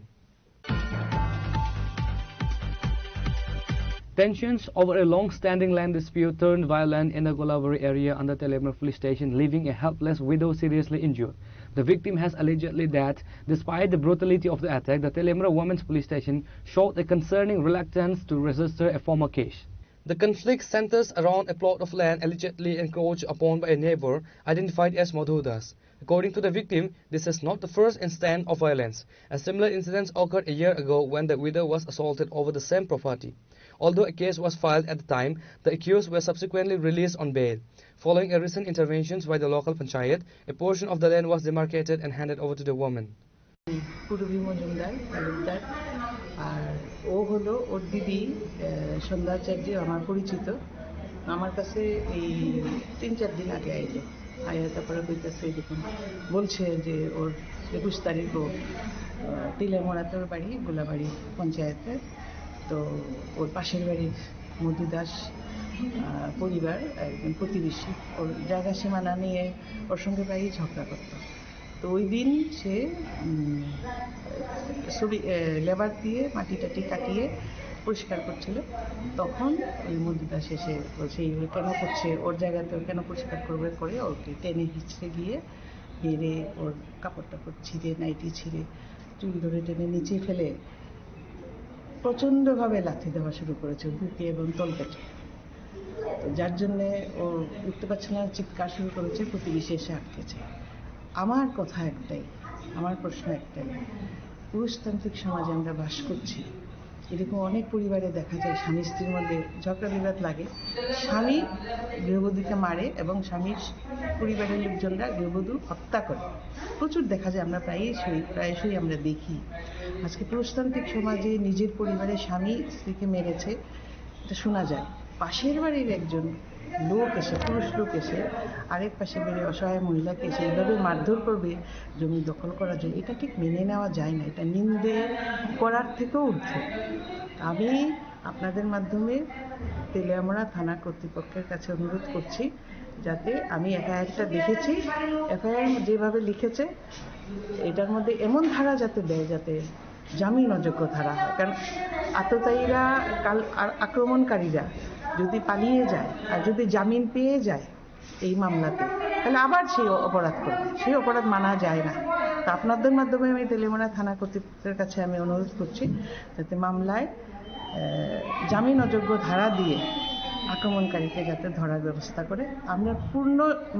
Tensions over a long-standing land dispute turned violent in the Golabari area under Telemer police station, leaving a helpless widow seriously injured. The victim has allegedly that, despite the brutality of the attack, the Telemer Women's Police Station showed a concerning reluctance to register a formal case. The conflict centers around a plot of land allegedly encroached upon by a neighbor identified as Madhudas. According to the victim, this is not the first instance of violence. A similar incident occurred a year ago when the widow was assaulted over the same property. Although a case was filed at the time, the accused were subsequently released on bail. Following a recent interventions by the local panchayat, a portion of the land was demarcated and handed over to the woman. পূর্বী মজুমদার তালুকদার আর ও হলো ওর দিদি সন্ধ্যাচার্য আমার পরিচিত আমার কাছে এই 3-4 দিন আগে আইলো আয়া তারপরে কইতাছে দেখুন বলছে যে ওর 21 তারিখও তিলেমোড়াতে ওর বাড়ি গোলাবাড়ি পঞ্চায়েতে তো ওর পাশের বাড়ির মধু দাস পরিবার একজন প্রতিবেশী ওর জায়গা সীমানা নিয়ে ওর সঙ্গে প্রায়ই ঝগড়া করতো তো ওই দিন সে লেবার দিয়ে মাটি টাটি কাটিয়ে পরিষ্কার করছিল তখন ওই মধু দাস এসে বলছে এইগুলো কেন করছে ওর জায়গাতেও কেন পরিষ্কার করবে করে ওকে টেনে হিঁচড়ে গিয়ে মেরে ওর কাপড় টাপড় ছিঁড়ে নাইটি ছিঁড়ে চুল ধরে টেনে নিচে ফেলে প্রচণ্ডভাবে লাথি দেওয়া শুরু করেছে বুকে এবং তলপেটে যার জন্যে ও উঠতে পারছে না চিৎকার শুরু করেছে প্রতিবেশী এসে আটকেছে আমার কথা একটাই আমার প্রশ্ন একটাই পুরুষতান্ত্রিক সমাজে আমরা বাস করছি এরকম অনেক পরিবারে দেখা যায় স্বামী স্ত্রীর মধ্যে ঝগড়া বিবাদ লাগে স্বামী গৃহবধূকে মারে এবং স্বামীর পরিবারের লোকজনরা গৃহবধূ হত্যা করে প্রচুর দেখা যায় আমরা প্রায়শই আমরা দেখি আজকে পুরুষতান্ত্রিক সমাজে নিজের পরিবারে স্বামী স্ত্রীকে মেরেছে এটা শোনা যায় পাশের বাড়ির একজন লোক এসে পুরুষ লোক এসে আরেক পাশে বেড়ে অসহায় মহিলাকে এসে এইভাবে মারধর করবে জমি দখল করার জন্য এটা ঠিক মেনে নেওয়া যায় না এটা নিন্দে করার থেকেও ঊর্ধ্বে আমি আপনাদের মাধ্যমে তেলিয়ামোড়া থানা কর্তৃপক্ষের কাছে অনুরোধ করছি যাতে আমি এফআইআরটা দেখেছি এফআইআর যেভাবে লিখেছে এটার মধ্যে এমন ধারা যাতে দেয় যাতে জামিন অযোগ্য ধারা হয় কারণ আততায়ীরা আক্রমণকারীরা যদি পালিয়ে যায় আর যদি জামিন পেয়ে যায় এই মামলাতে তাহলে আবার সেই অপরাধ করবে সেই অপরাধ মানা যায় না তা আপনাদের মাধ্যমে আমি তেলিয়ামোড়া থানা কর্তৃপক্ষের কাছে আমি অনুরোধ করছি যাতে মামলায় জামিন অযোগ্য ধারা দিয়ে আক্রমণকারীকে যাতে ধরার ব্যবস্থা করে আমরা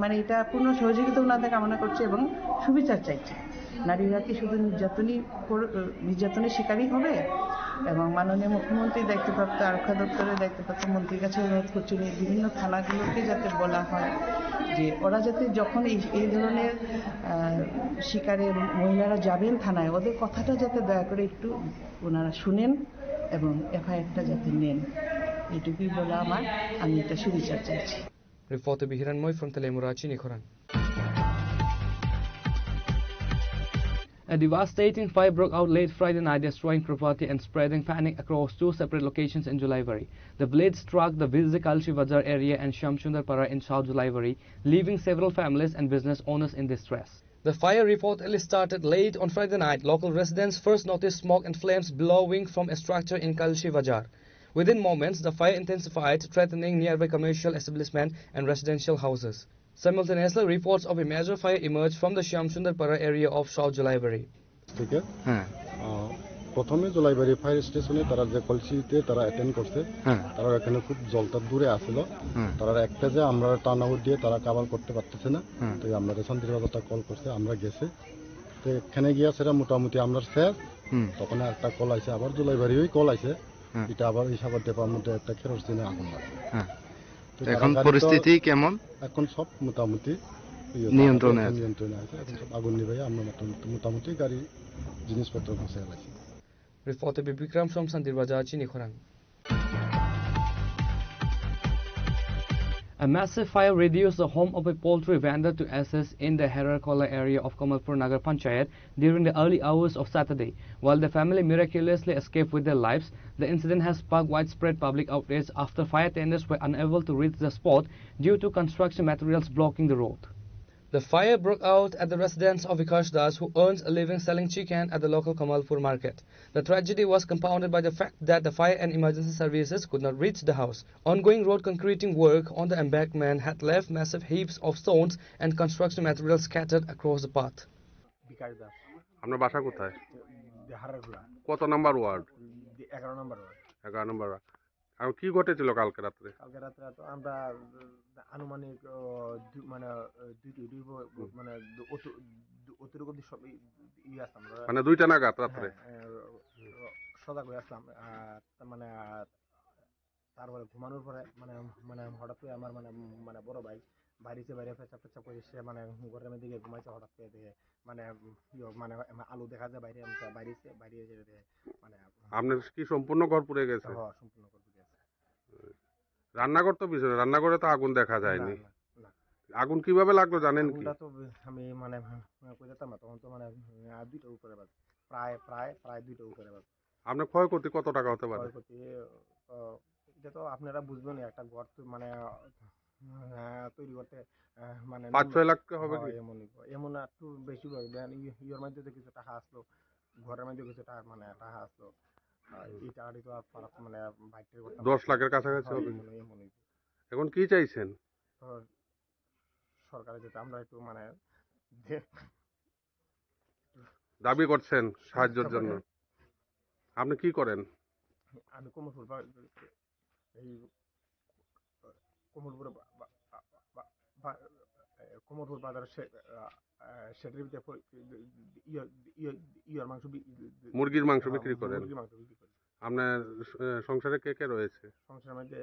মানে এটা পূর্ণ সহযোগিতা ওনাদের কামনা করছি এবং সুবিচার চাইছি নারীরা কি শুধু নির্যাতনের শিকারই হবে এবং মাননীয় মুখ্যমন্ত্রীর দায়িত্বপ্রাপ্ত আরক্ষা দপ্তরের দায়িত্বপ্রাপ্ত মন্ত্রীর কাছে অনুরোধ করছি বিভিন্ন থানাগুলোকে যাতে বলা হয় যে ওরা যাতে যখন এই ধরনের শিকারে মহিলারা যাবেন থানায় ওদের কথাটা যাতে দয়া করে একটু ওনারা শুনেন এবং এফআইআরটা যাতে নেন এটুকুই বলা আমি এটা সুবিচার চাইছি Reporter Bihiran Moy from Telemura, Chinikhoran. A devastating fire broke out late Friday night, destroying property and spreading panic across two separate locations in Julaivari. The blaze struck the busy Kalshi Bazar area and Shamsundar Para in South Julaivari, leaving several families and business owners in distress. The fire reportedly started late on Friday night. Local residents first noticed smoke and flames billowing from a structure in Kalshi Bazar. Within moments, the fire intensified, threatening nearby commercial establishments and residential houses. Simultaneously, reports of a major fire emerged from the Shamsundar Para area of South Julaivari. থেকে প্রথমে Jolaibari fire স্টেশনে তারা যে কলসিতে তারা attend করছে তারা এখানে খুব জলটা দূরে আসছিল তারা এক পেজে আমরা টার্ন আউট দিয়ে তারা কভার করতে পারতেছে না তো আমরা শান্তির বাজারটা কল করছে আমরা গেছে তো এখানে গিয়া সেটা মোটামুটি আমরা শেষ তখন একটা কল আইছে আবার জলাইবাড়ি ওই কল আইছে এটা আবার হিসাবের ডেপার মধ্যে একটা কেরোসিনের আগুন লাগে এখন পরিস্থিতি কেমন এখন সব মোটামুটি নিয়ন্ত্রণে আছে এখন সব আগুন নিভাই আমরা মোটামুটি গাড়ি জিনিসপত্র বসে আছে Reporter Bikram from Sandir Bazar, Chinikhoran. A massive fire reduced the home of a poultry vendor to ashes in the Herar-Kola area of Kamalpur Nagar Panchayat during the early hours of Saturday. While the family miraculously escaped with their lives, the incident has sparked widespread public outrage after fire tenders were unable to reach the spot due to construction materials blocking the road. The fire broke out at the residence of Vikash Das, who earns a living selling chicken at the local Kamalpur market. The tragedy was compounded by the fact that the fire and emergency services could not reach the house. Ongoing road concreting work on the embankment had left massive heaps of stones and construction materials scattered across the path. আপনার বাসা কোথায়? কত number ward? 11 নম্বর word. 11 নম্বর word. আর কি ঘটেছিল কালকে রাতে? কালকে রাতে তো আমরা আনুমানিক মানে মানে অতিরিক্ত সব আসলাম মানে 2টা নাগাদ রাতে সজাগ হয়ে আসলাম মানে তারপরে ঘুমানোর পরে মানে মানে হঠাৎ করে আমার মানে মানে বড় ভাই বাইরে পেঁচাপ করে সে মানে ঘরের মধ্যে দিকে ঘুমাইছে হঠাৎ করে দেখে মানে মানে আলো দেখা যায় বাইরে বাইরে মানে আপনার কি সম্পূর্ণ ঘর পুড়ে গেছে? হ্যাঁ সম্পূর্ণ ঘর পুড়ে গেছে। রান্নাঘর তো পিছনে, রান্নাঘরে তো আগুন দেখা যায়নি। আগুন কিভাবে লাগলো জানেন কি? আগুনটা তো আমি মানে কই যেতাম না তখন তো মানে 2টার উপরে বাজে প্রায় 2টার উপরে বাজে। আপনার ক্ষয়ক্ষতি কত টাকা হতে পারে? ক্ষয়ক্ষতি এটা তো আপনারা বুঝবেন একটা ঘর তো মানে তৈরি করতে মানে 5-6 লাখ হবে কি? এমন একটু বেশি ইয়ের মধ্যে তো কিছু টাকা আসলো, ঘরের মধ্যে কিছু টাকা মানে টাকা আসলো, এই টাকাটি তো মানে 10 লাখের কাছাকাছি হবে। এখন কি চাইছেন? সরকারের যেটা আমরা একটু মানে দাবি করছেন সাহায্যের জন্য। আপনি কি করেন? আমি কোমরপুর বাজার মুরগির মাংস বিক্রি করেন। আপনার সংসারে কে কে রয়েছে? সংসারের মধ্যে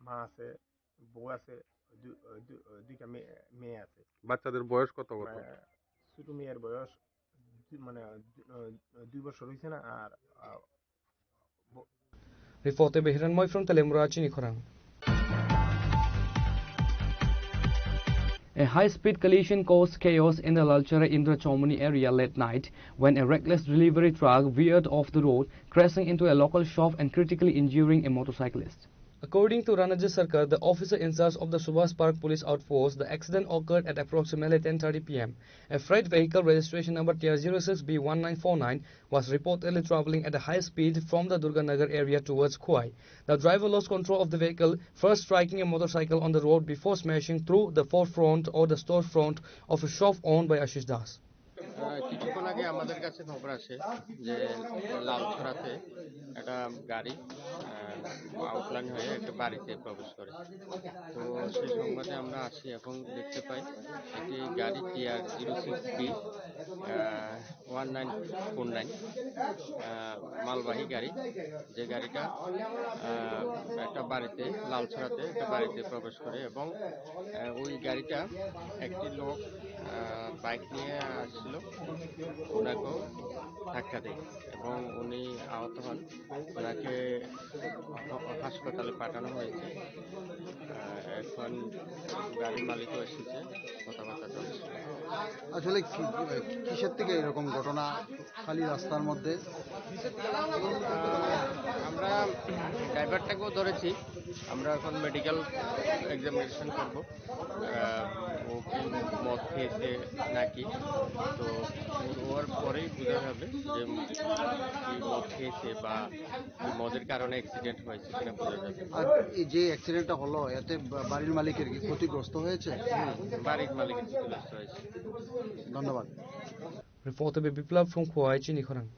মা আছে, বউ আছে, 2টা মেয়ে আছে। বাচ্চাদের বয়স কত? ছোট মেয়ের বয়স মানে 2 বছর হয়েছে না। আর Reporter Bihiran Moy from Telemura, Chinikhoran. A high-speed collision caused chaos in the Lalchara Indra Chomani area late night when a reckless delivery truck veered off the road, crashing into a local shop and critically injuring a motorcyclist. According to Ranaji Sarkar, the officer in charge of the Subhas Park Police Outpost, the accident occurred at approximately 10:30 p.m. A freight vehicle registration number TR06B1949 was reportedly traveling at a high speed from the Durganagar area towards Khwai. The driver lost control of the vehicle, first striking a motorcycle on the road before smashing through the forefront or the storefront of a shop owned by Ashish Das. কিছুক্ষণ আগে আমাদের কাছে খবর আসে যে লালছড়াতে একটা গাড়ি outline হয়ে একটা বাড়িতে প্রবেশ করে। তো সেই সংবাদে আমরা আসি এবং দেখতে পাই একটি গাড়ি TR06B1949 মালবাহী গাড়ি, যে গাড়িটা একটা বাড়িতে লালছড়াতে একটা বাড়িতে প্রবেশ করে এবং ওই গাড়িটা একটি লোক বাইক নিয়ে আসছিল ওনাকেও ধাক্কা দেয় এবং উনি আহত হন। ওনাকে হাসপাতালে পাঠানো হয়েছে। এখন গাড়ির মালিকও এসেছে, কথাবার্তা চলছে। আসলে কিসের থেকে এরকম ঘটনা খালি রাস্তার মধ্যে? আমরা ড্রাইভারটাকেও ধরেছি, আমরা এখন মেডিকেল এক্সামিনেশন করব। ও কি মদ খেয়েছে নাকি, তো ওর পরেই বোঝা যাবে যে কি মদ খেয়েছে বা মদের কারণে অ্যাক্সিডেন্ট হয়েছে কিনা বোঝা যাবে। আর এই যে অ্যাক্সিডেন্টটা হলো এতে বাড়ির মালিকের কি ক্ষতিগ্রস্ত হয়েছে? বাড়ির মালিকের ক্ষতিগ্রস্ত হয়েছে। ধন্যবাদ। Reporter Biplab from Kauai, Chini Khorang.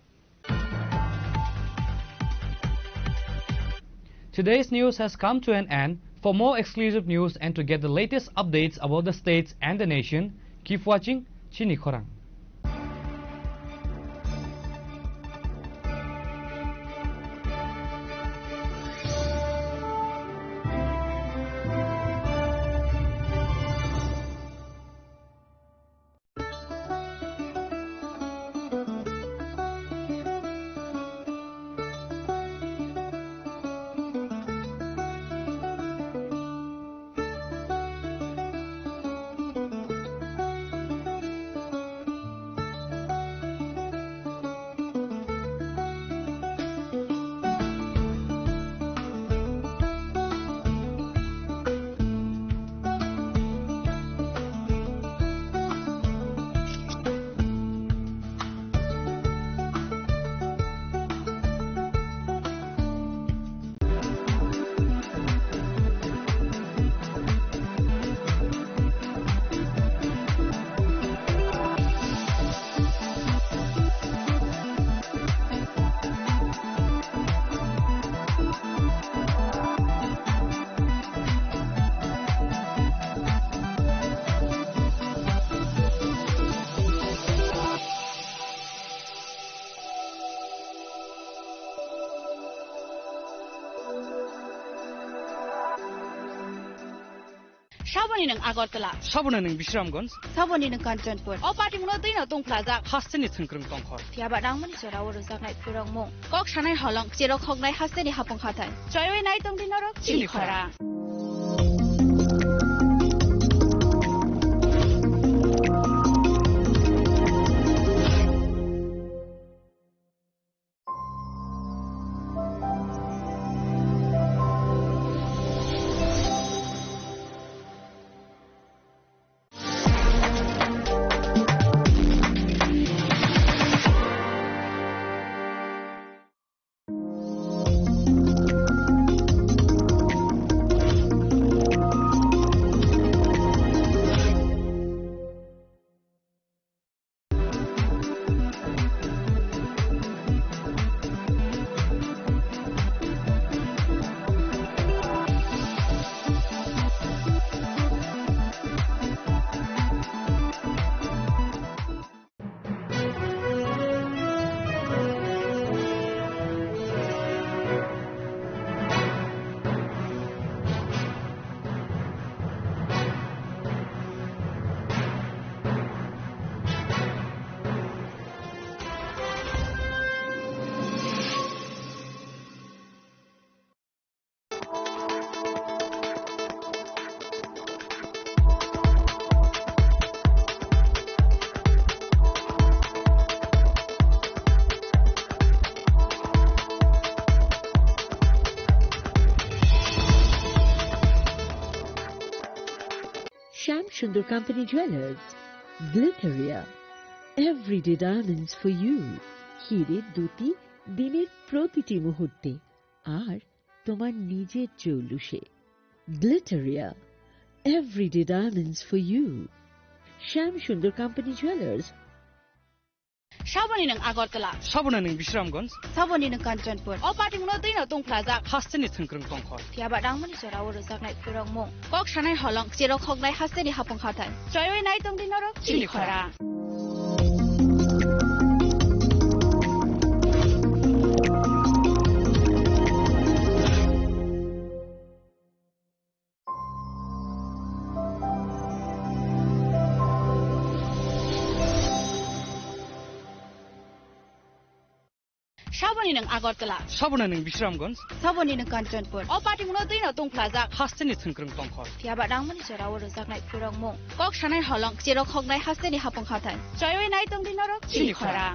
Today's news has come to an end. For more exclusive news and to get the latest updates about the states and the nation, keep watching Chini Khorang. Shaboni ng Agartala. Sabuna ng Bishramganj. Shaboni ng Kanchanpur. O party mo din na tong plaza. Hasteni thungkrung tongkhor. Tiaba dang mani sora woro saknai purong mo. Kok shanai holong chiro khognai hasteni hapong khatai. Choyoi nai tong din norok chini khora. Sham Sundar Company Jewelers, Glitteria, everyday diamonds for you. হীরের দুটি দিনের প্রতিটি মুহূর্তে আর তোমার নিজের জৌলুসে। Glitteria, everyday diamonds for you. Sham Sundar Company Jewelers. Shaboni ng Agartala. Sabuna ng Bishramganj. Shaboni ng Kanchanpur. O party mo din na tong plaza. Hasteni thungkrung tongkhor. Tiaba dang mani sora woro saknai purong mo. Kok shanai holong chiro khognai hasteni hapong khatai. Choyoi nai tong din norok chini khora. Saboni nang Agartala. Sabona ning Bishramganj. Saboni nang Kanchanpur. O party muno tuina tong plaza. Hasteni thungkrung tongkhor. Tiaba dangmani serawo rojaknai purongmung. Kok sanai halong jerok hognai hasteni hapong khatai. Joyoi nai tong dinarok chini khara.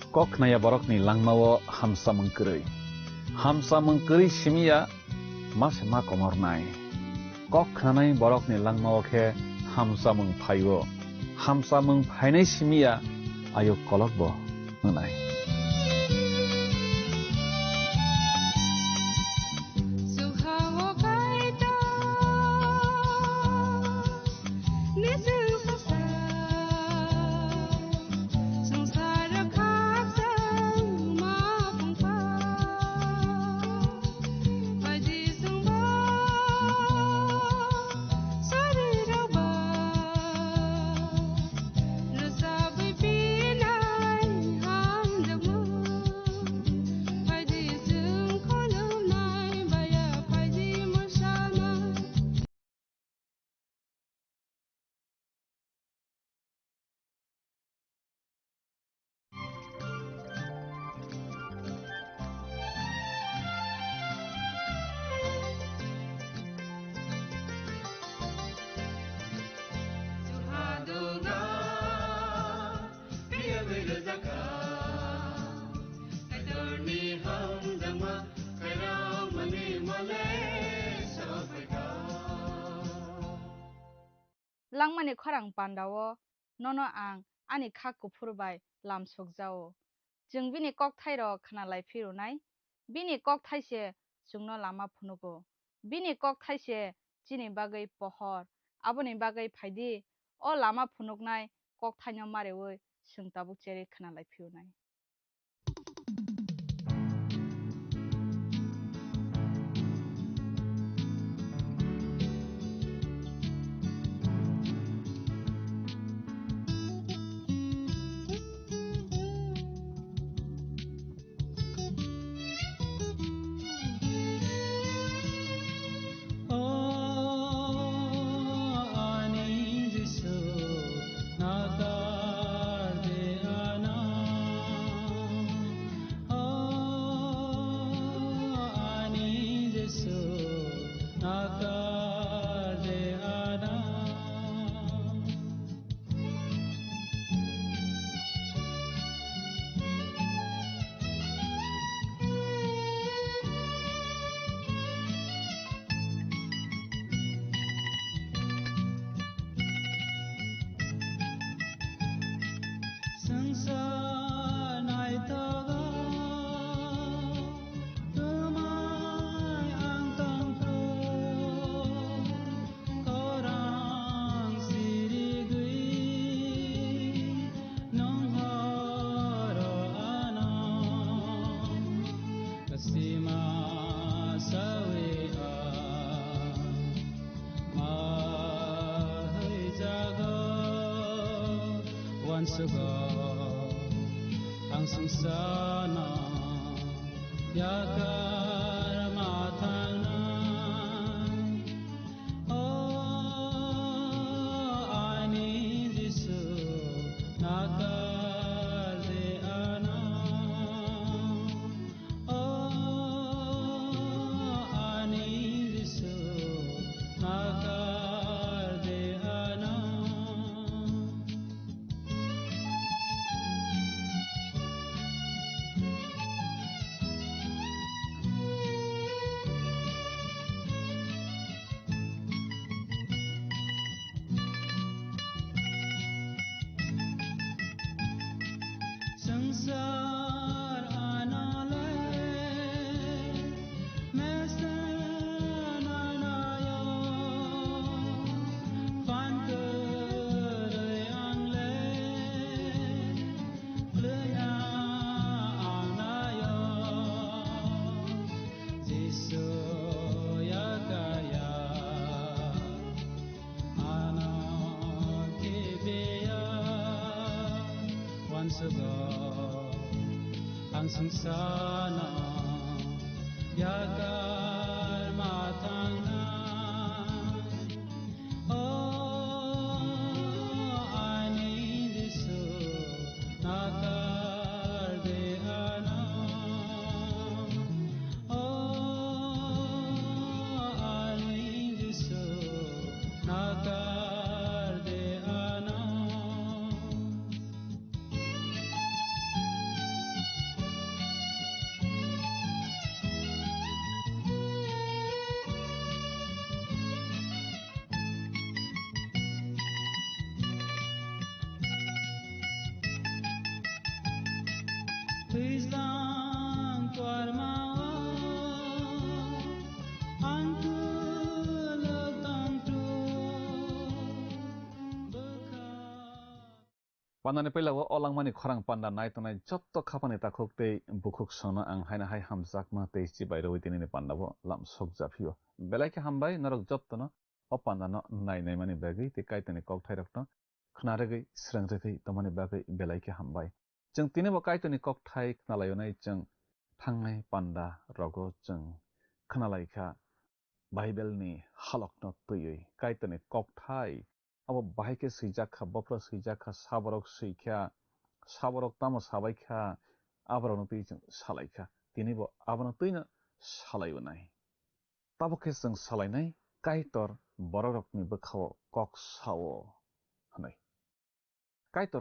kok naya borok ni langmawo hamsa mengkeri simia mas ma komor nai kok nanai borok ni langmawo ke hamsa mengphainai simia ayo kolok bo nai Langmani khorang pandawo nono ang ani khak kupurbai lam sukjao jung bini kok thairo khana lai phirunai bini kok thaise jungno lama phunugo bini kok thaise chini bagai pohor aboni bagai phaidi o lama phunuknai kok thaino mareoi sungtabuk cheri khana lai phirunai Pandani pailawo olangmani khorang panda nai tonai jotto khapani takhok tei bukhuk sono ang haina hai hamjakma tei chibai roi tinini pandawo lam sokjaphiyo belai ke hambai norok jotto no o pandano nainai mani bagui tei kaitani kokthai rokno khnaregui srangregui tomani bagui belai ke hambai jeng tinibo kaitani kokthai khnalayonai jeng thangnai panda rogo jeng khnalaikha Bible ni halokno tuyui kaitani kokthai abo bahike swijaka bopro swijaka saborok swijka saborok tamo sabaikha aborokno tui jeng salaikha tinibo abono tuino salaibonai tabokhe jeng salainai kaitor bororokni bukhao kok sao hanai kaitor